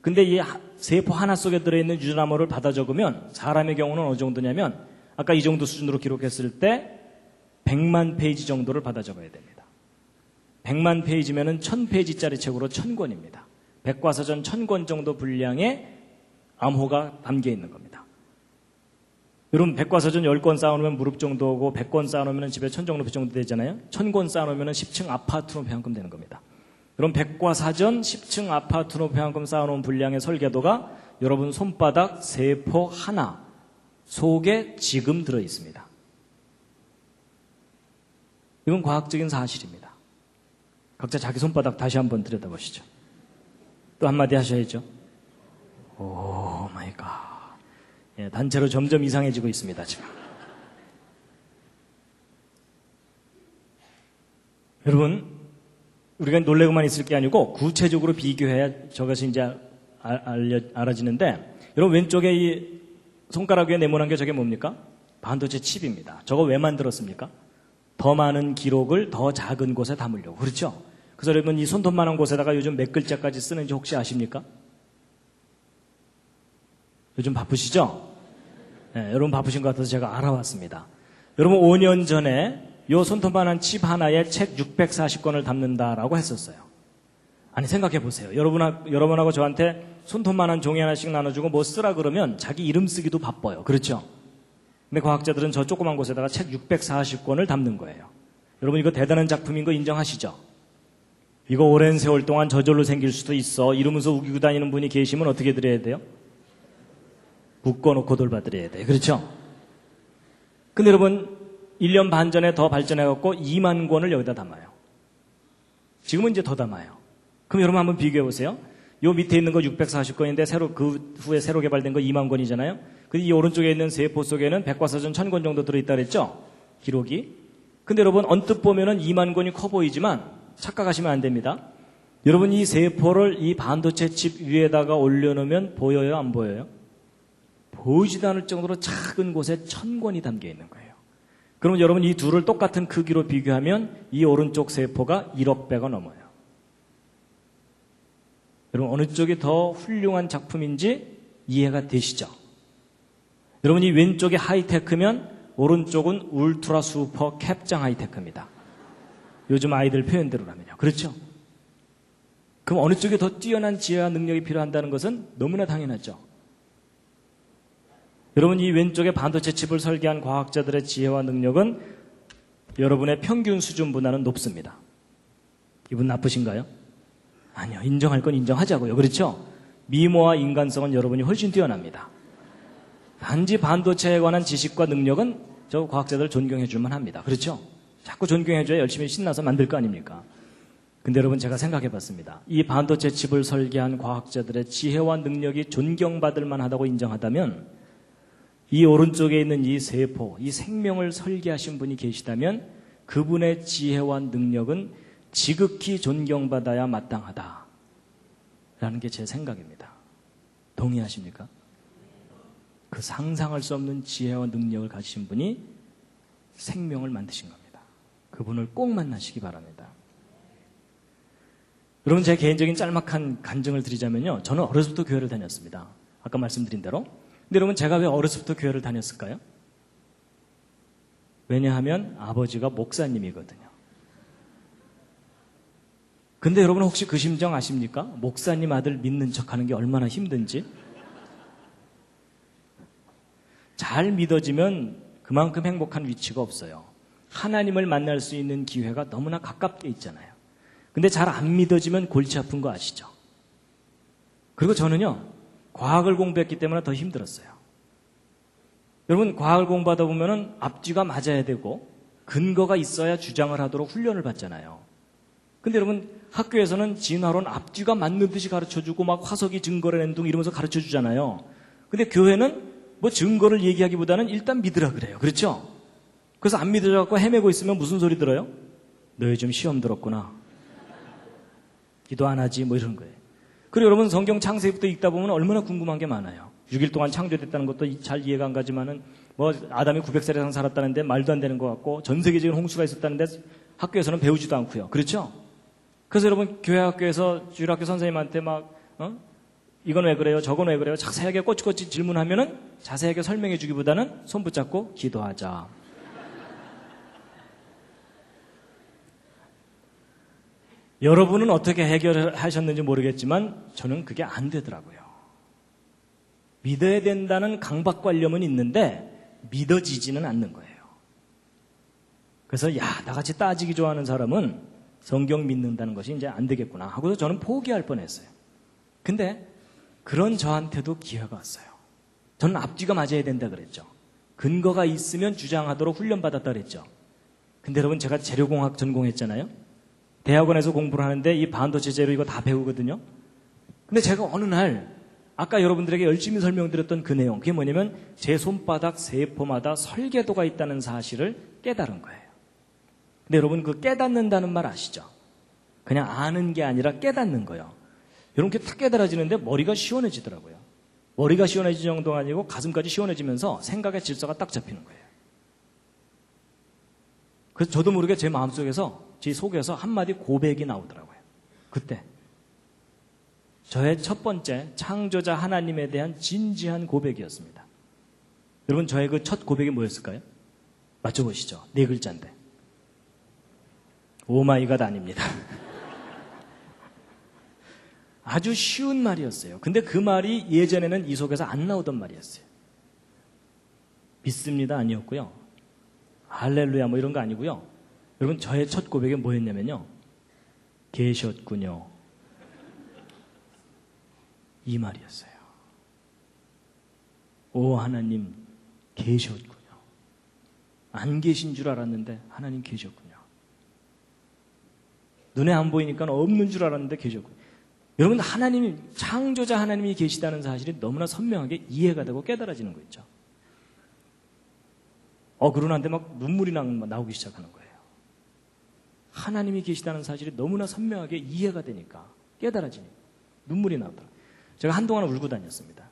근데 이 세포 하나 속에 들어있는 유전암호를 받아 적으면 사람의 경우는 어느 정도냐면 아까 이 정도 수준으로 기록했을 때 100만 페이지 정도를 받아 적어야 됩니다. 100만 페이지면은 1000페이지짜리 책으로 1000권입니다. 백과사전 1000권 정도 분량의 암호가 담겨 있는 겁니다. 여러분, 백과사전 10권 쌓아놓으면 무릎 정도 오고 100권 쌓아놓으면 집에 천정 높이 정도 되잖아요. 1000권 쌓아놓으면 10층 아파트 높이 한 건 되는 겁니다. 그럼 백과사전 10층 아파트 높이 한 건 쌓아놓은 분량의 설계도가 여러분 손바닥 세포 하나 속에 지금 들어있습니다. 이건 과학적인 사실입니다. 각자 자기 손바닥 다시 한번 들여다보시죠. 또 한마디 하셔야죠. 오 마이 갓. 예, 단체로 점점 이상해지고 있습니다, 지금. 여러분, 우리가 놀래고만 있을 게 아니고 구체적으로 비교해야 저것이 이제 알아지는데, 여러분 왼쪽에 이 손가락 위에 네모난 게 저게 뭡니까? 반도체 칩입니다. 저거 왜 만들었습니까? 더 많은 기록을 더 작은 곳에 담으려고. 그렇죠? 그래서 여러분 이 손톱만한 곳에다가 요즘 몇 글자까지 쓰는지 혹시 아십니까? 요즘 바쁘시죠? 네, 여러분 바쁘신 것 같아서 제가 알아왔습니다. 여러분 5년 전에 요 손톱만한 칩 하나에 책 640권을 담는다라고 했었어요. 아니 생각해 보세요. 여러분하고 저한테 손톱만한 종이 하나씩 나눠주고 뭐 쓰라 그러면 자기 이름 쓰기도 바빠요. 그렇죠? 근데 과학자들은 저 조그만 곳에다가 책 640권을 담는 거예요. 여러분 이거 대단한 작품인 거 인정하시죠? 이거 오랜 세월 동안 저절로 생길 수도 있어. 이러면서 우기고 다니는 분이 계시면 어떻게 드려야 돼요? 묶어놓고 돌봐드려야 돼요. 그렇죠? 근데 여러분 1년 반 전에 더 발전해갖고 2만 권을 여기다 담아요. 지금은 이제 더 담아요. 그럼 여러분 한번 비교해보세요. 요 밑에 있는 거 640권인데 그 후에 새로 개발된 거 2만 권이잖아요. 근데 이 오른쪽에 있는 세포 속에는 백과사전 1000권 정도 들어있다 그랬죠? 기록이. 근데 여러분 언뜻 보면은 2만 권이 커 보이지만 착각하시면 안 됩니다. 여러분 이 세포를 이 반도체 칩 위에다가 올려놓으면 보여요? 안 보여요? 보이지도 않을 정도로 작은 곳에 1000권이 담겨 있는 거예요. 그러면 여러분 이 둘을 똑같은 크기로 비교하면 이 오른쪽 세포가 1억 배가 넘어요. 여러분 어느 쪽이 더 훌륭한 작품인지 이해가 되시죠? 여러분 이 왼쪽이 하이테크면 오른쪽은 울트라 슈퍼 캡장 하이테크입니다. 요즘 아이들 표현대로라면요. 그렇죠? 그럼 어느 쪽이 더 뛰어난 지혜와 능력이 필요한다는 것은 너무나 당연하죠. 여러분 이 왼쪽에 반도체 칩을 설계한 과학자들의 지혜와 능력은 여러분의 평균 수준보다는 높습니다. 이분 나쁘신가요? 아니요. 인정할 건 인정하자고요. 그렇죠? 미모와 인간성은 여러분이 훨씬 뛰어납니다. 단지 반도체에 관한 지식과 능력은 저 과학자들 존경해 줄만 합니다. 그렇죠? 자꾸 존경해줘야 열심히 신나서 만들 거 아닙니까? 근데 여러분 제가 생각해 봤습니다. 이 반도체 칩을 설계한 과학자들의 지혜와 능력이 존경받을 만하다고 인정하다면 이 오른쪽에 있는 이 세포, 이 생명을 설계하신 분이 계시다면 그분의 지혜와 능력은 지극히 존경받아야 마땅하다라는 게 제 생각입니다. 동의하십니까? 그 상상할 수 없는 지혜와 능력을 가지신 분이 생명을 만드신 겁니다. 그분을 꼭 만나시기 바랍니다. 여러분 제 개인적인 짤막한 간증을 드리자면요. 저는 어렸을 때부터 교회를 다녔습니다. 아까 말씀드린 대로. 근데 여러분 제가 왜 어렸을 때부터 교회를 다녔을까요? 왜냐하면 아버지가 목사님이거든요. 근데 여러분 혹시 그 심정 아십니까? 목사님 아들 믿는 척하는 게 얼마나 힘든지. 잘 믿어지면 그만큼 행복한 위치가 없어요. 하나님을 만날 수 있는 기회가 너무나 가깝게 있잖아요. 근데 잘 안 믿어지면 골치 아픈 거 아시죠? 그리고 저는요, 과학을 공부했기 때문에 더 힘들었어요. 여러분, 과학을 공부하다 보면은 앞뒤가 맞아야 되고 근거가 있어야 주장을 하도록 훈련을 받잖아요. 근데 여러분, 학교에서는 진화론 앞뒤가 맞는 듯이 가르쳐주고 막 화석이 증거를 낸 둥 이러면서 가르쳐주잖아요. 근데 교회는 뭐 증거를 얘기하기보다는 일단 믿으라 그래요. 그렇죠? 그래서 안 믿어갖고 헤매고 있으면 무슨 소리 들어요? 너 요즘 시험 들었구나. 기도 안 하지 뭐 이런 거예요. 그리고 여러분 성경 창세기부터 읽다 보면 얼마나 궁금한 게 많아요. 6일 동안 창조됐다는 것도 잘 이해가 안 가지만은 뭐 아담이 900살 이상 살았다는데 말도 안 되는 것 같고 전 세계적인 홍수가 있었다는데 학교에서는 배우지도 않고요. 그렇죠? 그래서 여러분 교회 학교에서 주일학교 선생님한테 막 이건 왜 그래요? 저건 왜 그래요? 자세하게 꼬치꼬치 질문하면은 자세하게 설명해 주기보다는 손 붙잡고 기도하자. 여러분은 어떻게 해결하셨는지 모르겠지만 저는 그게 안 되더라고요. 믿어야 된다는 강박관념은 있는데 믿어지지는 않는 거예요. 그래서 나같이 따지기 좋아하는 사람은 성경 믿는다는 것이 이제 안 되겠구나 하고서 저는 포기할 뻔했어요. 근데 그런 저한테도 기회가 왔어요. 저는 앞뒤가 맞아야 된다 그랬죠. 근거가 있으면 주장하도록 훈련받았다 그랬죠. 근데 여러분 제가 재료공학 전공했잖아요. 대학원에서 공부를 하는데 이 반도체 재료 이거 다 배우거든요. 근데 제가 어느 날 아까 여러분들에게 열심히 설명드렸던 그 내용, 그게 뭐냐면 제 손바닥 세포마다 설계도가 있다는 사실을 깨달은 거예요. 근데 여러분 그 깨닫는다는 말 아시죠? 그냥 아는 게 아니라 깨닫는 거예요. 이렇게 탁 깨달아지는데 머리가 시원해지더라고요. 머리가 시원해질 정도가 아니고 가슴까지 시원해지면서 생각의 질서가 딱 잡히는 거예요. 그래서 저도 모르게 제 마음속에서 제 속에서 한마디 고백이 나오더라고요. 그때 저의 첫 번째 창조자 하나님에 대한 진지한 고백이었습니다. 여러분 저의 그 첫 고백이 뭐였을까요? 맞춰보시죠. 4글자인데 오마이갓 아닙니다. 아주 쉬운 말이었어요. 근데 그 말이 예전에는 이 속에서 안 나오던 말이었어요. 믿습니다 아니었고요. 할렐루야 뭐 이런 거 아니고요. 여러분 저의 첫 고백이 뭐였냐면요. 계셨군요. 이 말이었어요. 오 하나님 계셨군요. 안 계신 줄 알았는데 하나님 계셨군요. 눈에 안 보이니까 없는 줄 알았는데 계셨군요. 여러분 하나님이 창조자 하나님이 계시다는 사실이 너무나 선명하게 이해가 되고 깨달아지는 거 있죠. 그러는데 막 눈물이 나오기 시작하는 거예요. 하나님이 계시다는 사실이 너무나 선명하게 이해가 되니까 깨달아지니까 눈물이 나오더라고요. 제가 한동안 울고 다녔습니다.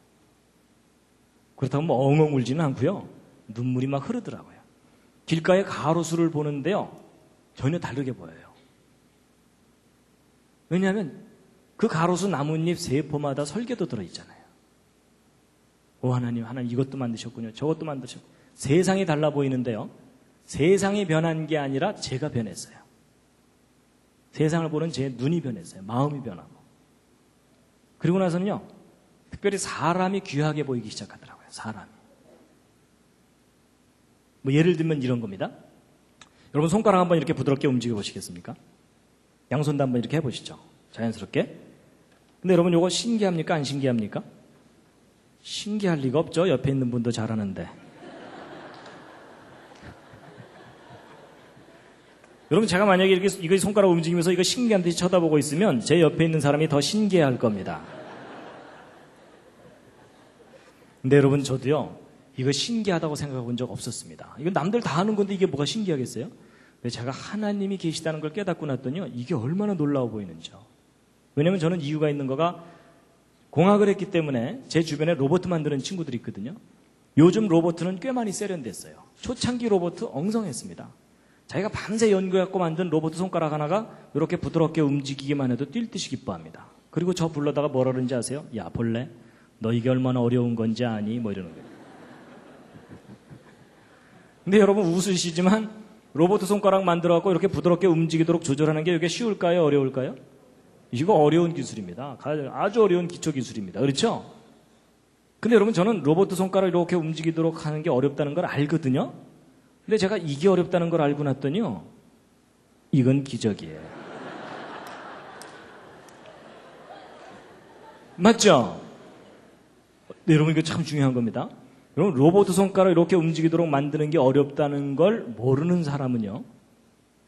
그렇다고 뭐 엉엉 울지는 않고요. 눈물이 막 흐르더라고요. 길가에 가로수를 보는데요. 전혀 다르게 보여요. 왜냐하면 그 가로수 나뭇잎 세포마다 설계도 들어있잖아요. 오 하나님 이것도 만드셨군요. 저것도 만드셨군요. 세상이 달라 보이는데요. 세상이 변한 게 아니라 제가 변했어요. 세상을 보는 제 눈이 변했어요. 마음이 변하고. 그리고 나서는요. 특별히 사람이 귀하게 보이기 시작하더라고요. 사람이. 뭐 예를 들면 이런 겁니다. 여러분 손가락 한번 이렇게 부드럽게 움직여 보시겠습니까? 양손도 한번 이렇게 해보시죠. 자연스럽게. 근데 여러분 이거 신기합니까? 안 신기합니까? 신기할 리가 없죠. 옆에 있는 분도 잘하는데. 여러분 제가 만약에 이렇게 이거 손가락 움직이면서 이거 신기한 듯이 쳐다보고 있으면 제 옆에 있는 사람이 더 신기해할 겁니다. 근데 여러분 저도요 이거 신기하다고 생각해 본 적 없었습니다. 이거 남들 다 하는 건데 이게 뭐가 신기하겠어요? 근데 제가 하나님이 계시다는 걸 깨닫고 났더니요 이게 얼마나 놀라워 보이는지요. 왜냐면 저는 이유가 있는 거가 공학을 했기 때문에 제 주변에 로봇 만드는 친구들이 있거든요. 요즘 로봇은 꽤 많이 세련됐어요. 초창기 로봇 엉성했습니다. 자기가 밤새 연구해갖고 만든 로봇 손가락 하나가 이렇게 부드럽게 움직이기만 해도 뛸 듯이 기뻐합니다. 그리고 저 불러다가 뭐라 그러는지 아세요? 야 벌레 너 이게 얼마나 어려운 건지 아니? 뭐 이러는 거예요. 근데 여러분 웃으시지만 로봇 손가락 만들어갖고 이렇게 부드럽게 움직이도록 조절하는 게 이게 쉬울까요? 어려울까요? 이거 어려운 기술입니다. 아주 어려운 기초 기술입니다. 그렇죠? 근데 여러분 저는 로봇 손가락 이렇게 움직이도록 하는 게 어렵다는 걸 알거든요. 근데 제가 이게 어렵다는 걸 알고 났더니요. 이건 기적이에요. 맞죠? 네, 여러분 이거 참 중요한 겁니다. 여러분 로봇 손가락 이렇게 움직이도록 만드는 게 어렵다는 걸 모르는 사람은요.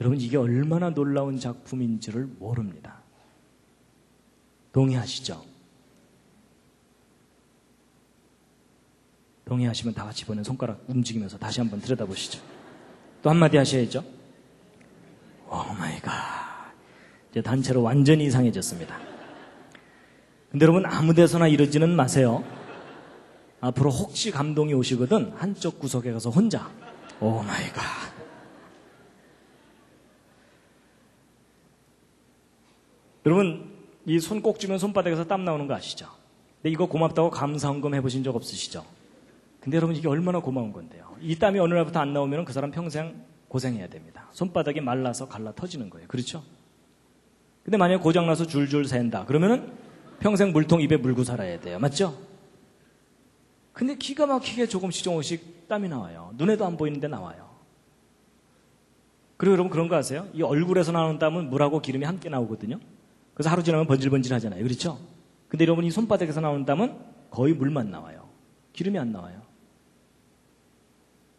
여러분 이게 얼마나 놀라운 작품인지를 모릅니다. 동의하시죠? 동의하시면 다 같이 보는 손가락 움직이면서 다시 한번 들여다보시죠. 또 한마디 하셔야죠. 오 마이 갓. 이제 단체로 완전히 이상해졌습니다. 근데 여러분 아무 데서나 이러지는 마세요. 앞으로 혹시 감동이 오시거든 한쪽 구석에 가서 혼자 오 마이 갓. 여러분, 이 손 꼭 쥐면 손바닥에서 땀 나오는 거 아시죠? 근데 이거 고맙다고 감사헌금 해보신 적 없으시죠? 근데 여러분, 이게 얼마나 고마운 건데요. 이 땀이 어느 날부터 안 나오면 그 사람 평생 고생해야 됩니다. 손바닥이 말라서 갈라 터지는 거예요. 그렇죠? 근데 만약에 고장나서 줄줄 샌다. 그러면은 평생 물통 입에 물고 살아야 돼요. 맞죠? 근데 기가 막히게 조금씩 땀이 나와요. 눈에도 안 보이는데 나와요. 그리고 여러분 그런 거 아세요? 이 얼굴에서 나오는 땀은 물하고 기름이 함께 나오거든요. 그래서 하루 지나면 번질번질 하잖아요. 그렇죠? 근데 여러분 이 손바닥에서 나오는 땀은 거의 물만 나와요. 기름이 안 나와요.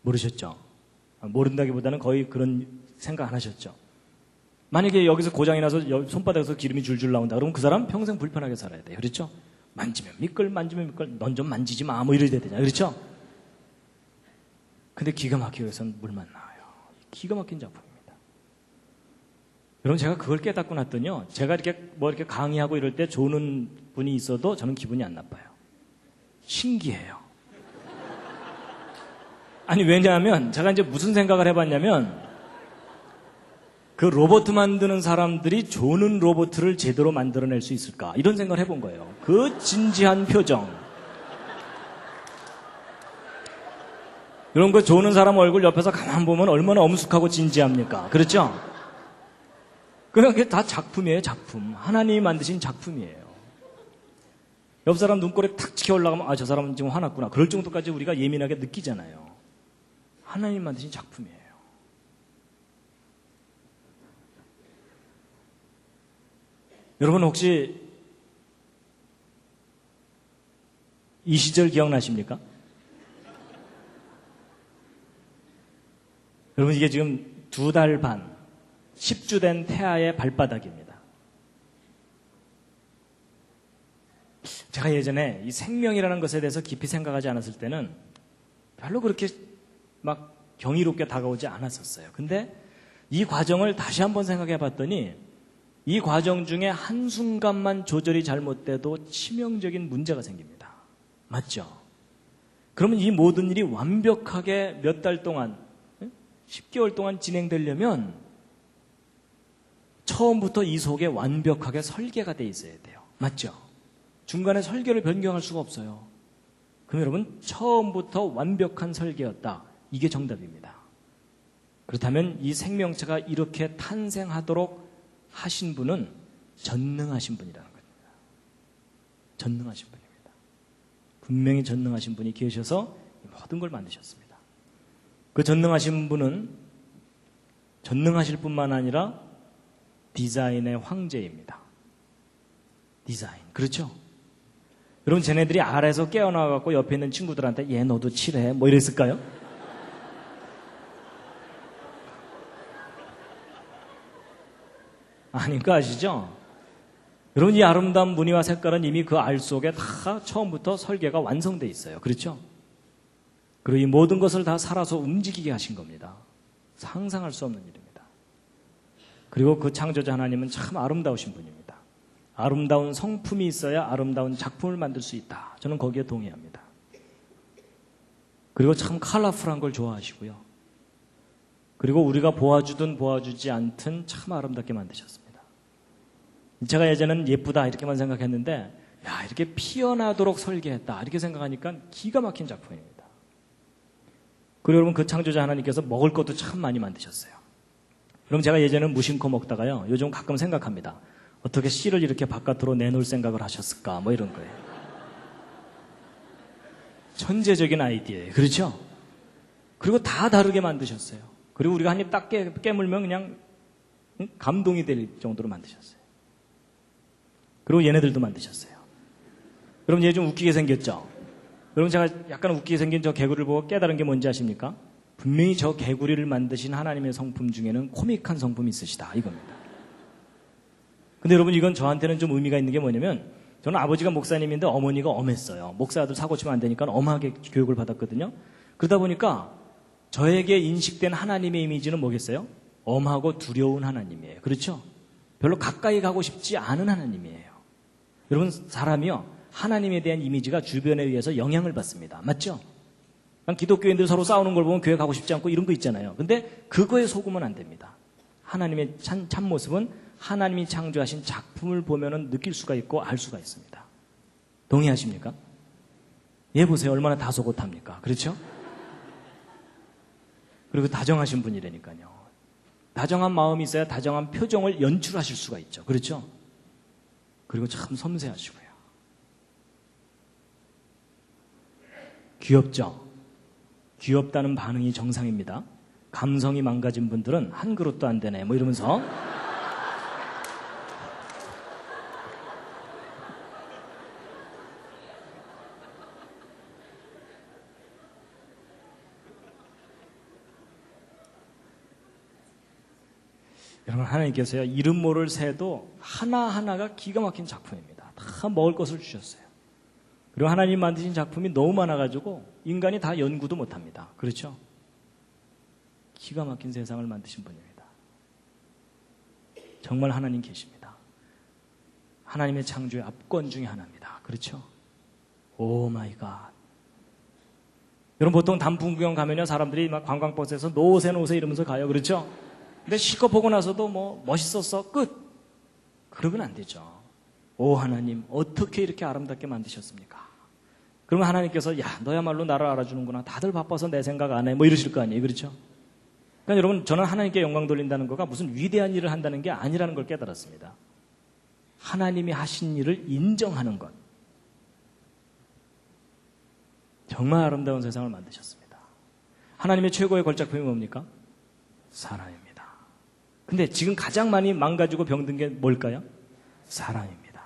모르셨죠? 모른다기보다는 거의 그런 생각 안 하셨죠? 만약에 여기서 고장이 나서 손바닥에서 기름이 줄줄 나온다 그러면 그 사람 평생 불편하게 살아야 돼요. 그렇죠? 만지면 미끌, 만지면 미끌, 넌 좀 만지지 마, 뭐 이래야 되잖아요. 그렇죠? 근데 기가 막히게 여기서는 물만 나와요. 기가 막힌 작품입니다. 여러분, 제가 그걸 깨닫고 났더니요, 제가 이렇게 강의하고 이럴 때 조는 분이 있어도 저는 기분이 안 나빠요. 신기해요. 아니, 왜냐하면 제가 이제 무슨 생각을 해봤냐면, 그 로봇 만드는 사람들이 조는 로봇을 제대로 만들어낼 수 있을까? 이런 생각을 해본 거예요. 그 진지한 표정. 이런 거 조는 사람 얼굴 옆에서 가만 보면 얼마나 엄숙하고 진지합니까? 그렇죠? 그냥 그게 다 작품이에요, 작품. 하나님이 만드신 작품이에요. 옆 사람 눈꼬리 탁 치켜 올라가면, 아, 저 사람은 지금 화났구나. 그럴 정도까지 우리가 예민하게 느끼잖아요. 하나님이 만드신 작품이에요. 여러분 혹시 이 시절 기억나십니까? 여러분 이게 지금 2달 반, 10주 된 태아의 발바닥입니다. 제가 예전에 이 생명이라는 것에 대해서 깊이 생각하지 않았을 때는 별로 그렇게 막 경이롭게 다가오지 않았었어요. 근데 이 과정을 다시 한번 생각해 봤더니 이 과정 중에 한순간만 조절이 잘못돼도 치명적인 문제가 생깁니다. 맞죠? 그러면 이 모든 일이 완벽하게 몇 달 동안, 10개월 동안 진행되려면 처음부터 이 속에 완벽하게 설계가 돼 있어야 돼요. 맞죠? 중간에 설계를 변경할 수가 없어요. 그럼 여러분, 처음부터 완벽한 설계였다. 이게 정답입니다. 그렇다면 이 생명체가 이렇게 탄생하도록 하신 분은 전능하신 분이라는 겁니다. 전능하신 분입니다. 분명히 전능하신 분이 계셔서 모든 걸 만드셨습니다. 그 전능하신 분은 전능하실 뿐만 아니라 디자인의 황제입니다. 디자인. 그렇죠? 여러분, 쟤네들이 아래에서 깨어나갖고 옆에 있는 친구들한테 얘 너도 칠해. 뭐 이랬을까요? 아닌 거 아시죠? 여러분, 이 아름다운 무늬와 색깔은 이미 그 알 속에 다 처음부터 설계가 완성되어 있어요. 그렇죠? 그리고 이 모든 것을 다 살아서 움직이게 하신 겁니다. 상상할 수 없는 일입니다. 그리고 그 창조자 하나님은 참 아름다우신 분입니다. 아름다운 성품이 있어야 아름다운 작품을 만들 수 있다. 저는 거기에 동의합니다. 그리고 참 컬러풀한 걸 좋아하시고요. 그리고 우리가 보아주든 보아주지 않든 참 아름답게 만드셨습니다. 제가 예전에는 예쁘다 이렇게만 생각했는데 야, 이렇게 피어나도록 설계했다 이렇게 생각하니까 기가 막힌 작품입니다. 그리고 여러분, 그 창조자 하나님께서 먹을 것도 참 많이 만드셨어요. 그럼 제가 예전에는 무심코 먹다가요, 요즘 가끔 생각합니다. 어떻게 씨를 이렇게 바깥으로 내놓을 생각을 하셨을까, 뭐 이런 거예요. 천재적인 아이디어예요. 그렇죠? 그리고 다 다르게 만드셨어요. 그리고 우리가 한 입 딱 깨물면 그냥 감동이 될 정도로 만드셨어요. 그리고 얘네들도 만드셨어요. 여러분, 얘 좀 웃기게 생겼죠? 여러분, 제가 약간 웃기게 생긴 저 개구리를 보고 깨달은 게 뭔지 아십니까? 분명히 저 개구리를 만드신 하나님의 성품 중에는 코믹한 성품이 있으시다, 이겁니다. 근데 여러분, 이건 저한테는 좀 의미가 있는 게 뭐냐면, 저는 아버지가 목사님인데 어머니가 엄했어요. 목사 아들 사고 치면 안 되니까 엄하게 교육을 받았거든요. 그러다 보니까 저에게 인식된 하나님의 이미지는 뭐겠어요? 엄하고 두려운 하나님이에요. 그렇죠? 별로 가까이 가고 싶지 않은 하나님이에요. 여러분, 사람이요, 하나님에 대한 이미지가 주변에 의해서 영향을 받습니다. 맞죠? 기독교인들 서로 싸우는 걸 보면 교회 가고 싶지 않고 이런 거 있잖아요. 근데 그거에 속으면 안 됩니다. 하나님의 참모습은 하나님이 창조하신 작품을 보면은 느낄 수가 있고 알 수가 있습니다. 동의하십니까? 얘 보세요. 얼마나 다소곳합니까? 그렇죠? 그리고 다정하신 분이라니까요. 다정한 마음이 있어야 다정한 표정을 연출하실 수가 있죠. 그렇죠? 그리고 참 섬세하시고요. 귀엽죠? 귀엽다는 반응이 정상입니다. 감성이 망가진 분들은 한 그릇도 안 되네 뭐 이러면서 여러분, 하나님께서요, 이름 모를 새도 하나하나가 기가 막힌 작품입니다. 다 먹을 것을 주셨어요. 그리고 하나님 만드신 작품이 너무 많아가지고 인간이 다 연구도 못합니다. 그렇죠? 기가 막힌 세상을 만드신 분입니다. 정말 하나님 계십니다. 하나님의 창조의 압권 중에 하나입니다. 그렇죠? 오 마이 갓. 여러분, 보통 단풍 구경 가면요, 사람들이 막 관광버스에서 노세 이러면서 가요. 그렇죠? 근데 실컷 보고 나서도 뭐 멋있었어 끝. 그러면 안 되죠. 오 하나님, 어떻게 이렇게 아름답게 만드셨습니까? 그러면 하나님께서 야 너야말로 나를 알아주는구나. 다들 바빠서 내 생각 안 해. 뭐 이러실 거 아니에요. 그렇죠? 그러니까 여러분, 저는 하나님께 영광 돌린다는 거가 무슨 위대한 일을 한다는 게 아니라는 걸 깨달았습니다. 하나님이 하신 일을 인정하는 것. 정말 아름다운 세상을 만드셨습니다. 하나님의 최고의 걸작품이 뭡니까? 사람입니다. 근데 지금 가장 많이 망가지고 병든 게 뭘까요? 사람입니다.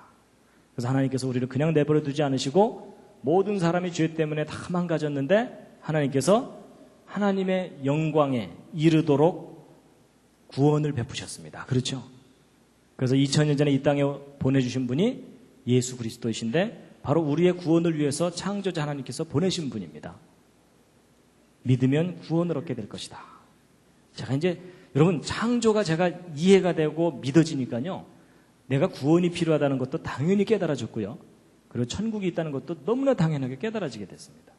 그래서 하나님께서 우리를 그냥 내버려 두지 않으시고 모든 사람이 죄 때문에 다 망가졌는데 하나님께서 하나님의 영광에 이르도록 구원을 베푸셨습니다. 그렇죠? 그래서 2000년 전에 이 땅에 보내주신 분이 예수 그리스도이신데 바로 우리의 구원을 위해서 창조자 하나님께서 보내신 분입니다. 믿으면 구원을 얻게 될 것이다. 제가 이제 여러분, 창조가 제가 이해가 되고 믿어지니까요, 내가 구원이 필요하다는 것도 당연히 깨달아졌고요, 그리고 천국이 있다는 것도 너무나 당연하게 깨달아지게 됐습니다.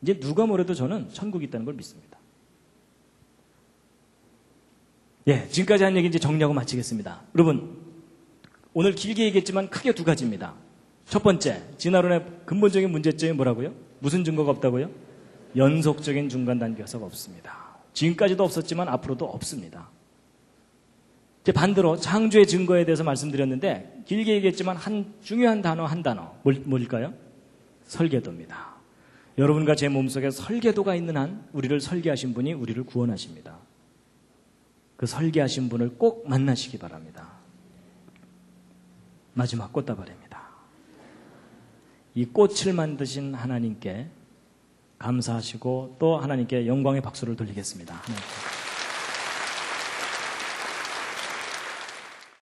이제 누가 뭐래도 저는 천국이 있다는 걸 믿습니다. 예, 지금까지 한 얘기 이제 정리하고 마치겠습니다. 여러분, 오늘 길게 얘기했지만 크게 두 가지입니다. 첫 번째, 진화론의 근본적인 문제점이 뭐라고요? 무슨 증거가 없다고요? 연속적인 중간 단계가 없습니다. 지금까지도 없었지만 앞으로도 없습니다. 이제 반대로 창조의 증거에 대해서 말씀드렸는데 길게 얘기했지만 한 중요한 단어 한 단어 뭘까요? 설계도입니다. 여러분과 제 몸속에 설계도가 있는 한 우리를 설계하신 분이 우리를 구원하십니다. 그 설계하신 분을 꼭 만나시기 바랍니다. 마지막 꽃다발입니다. 이 꽃을 만드신 하나님께 감사하시고 또 하나님께 영광의 박수를 돌리겠습니다. 하나님께.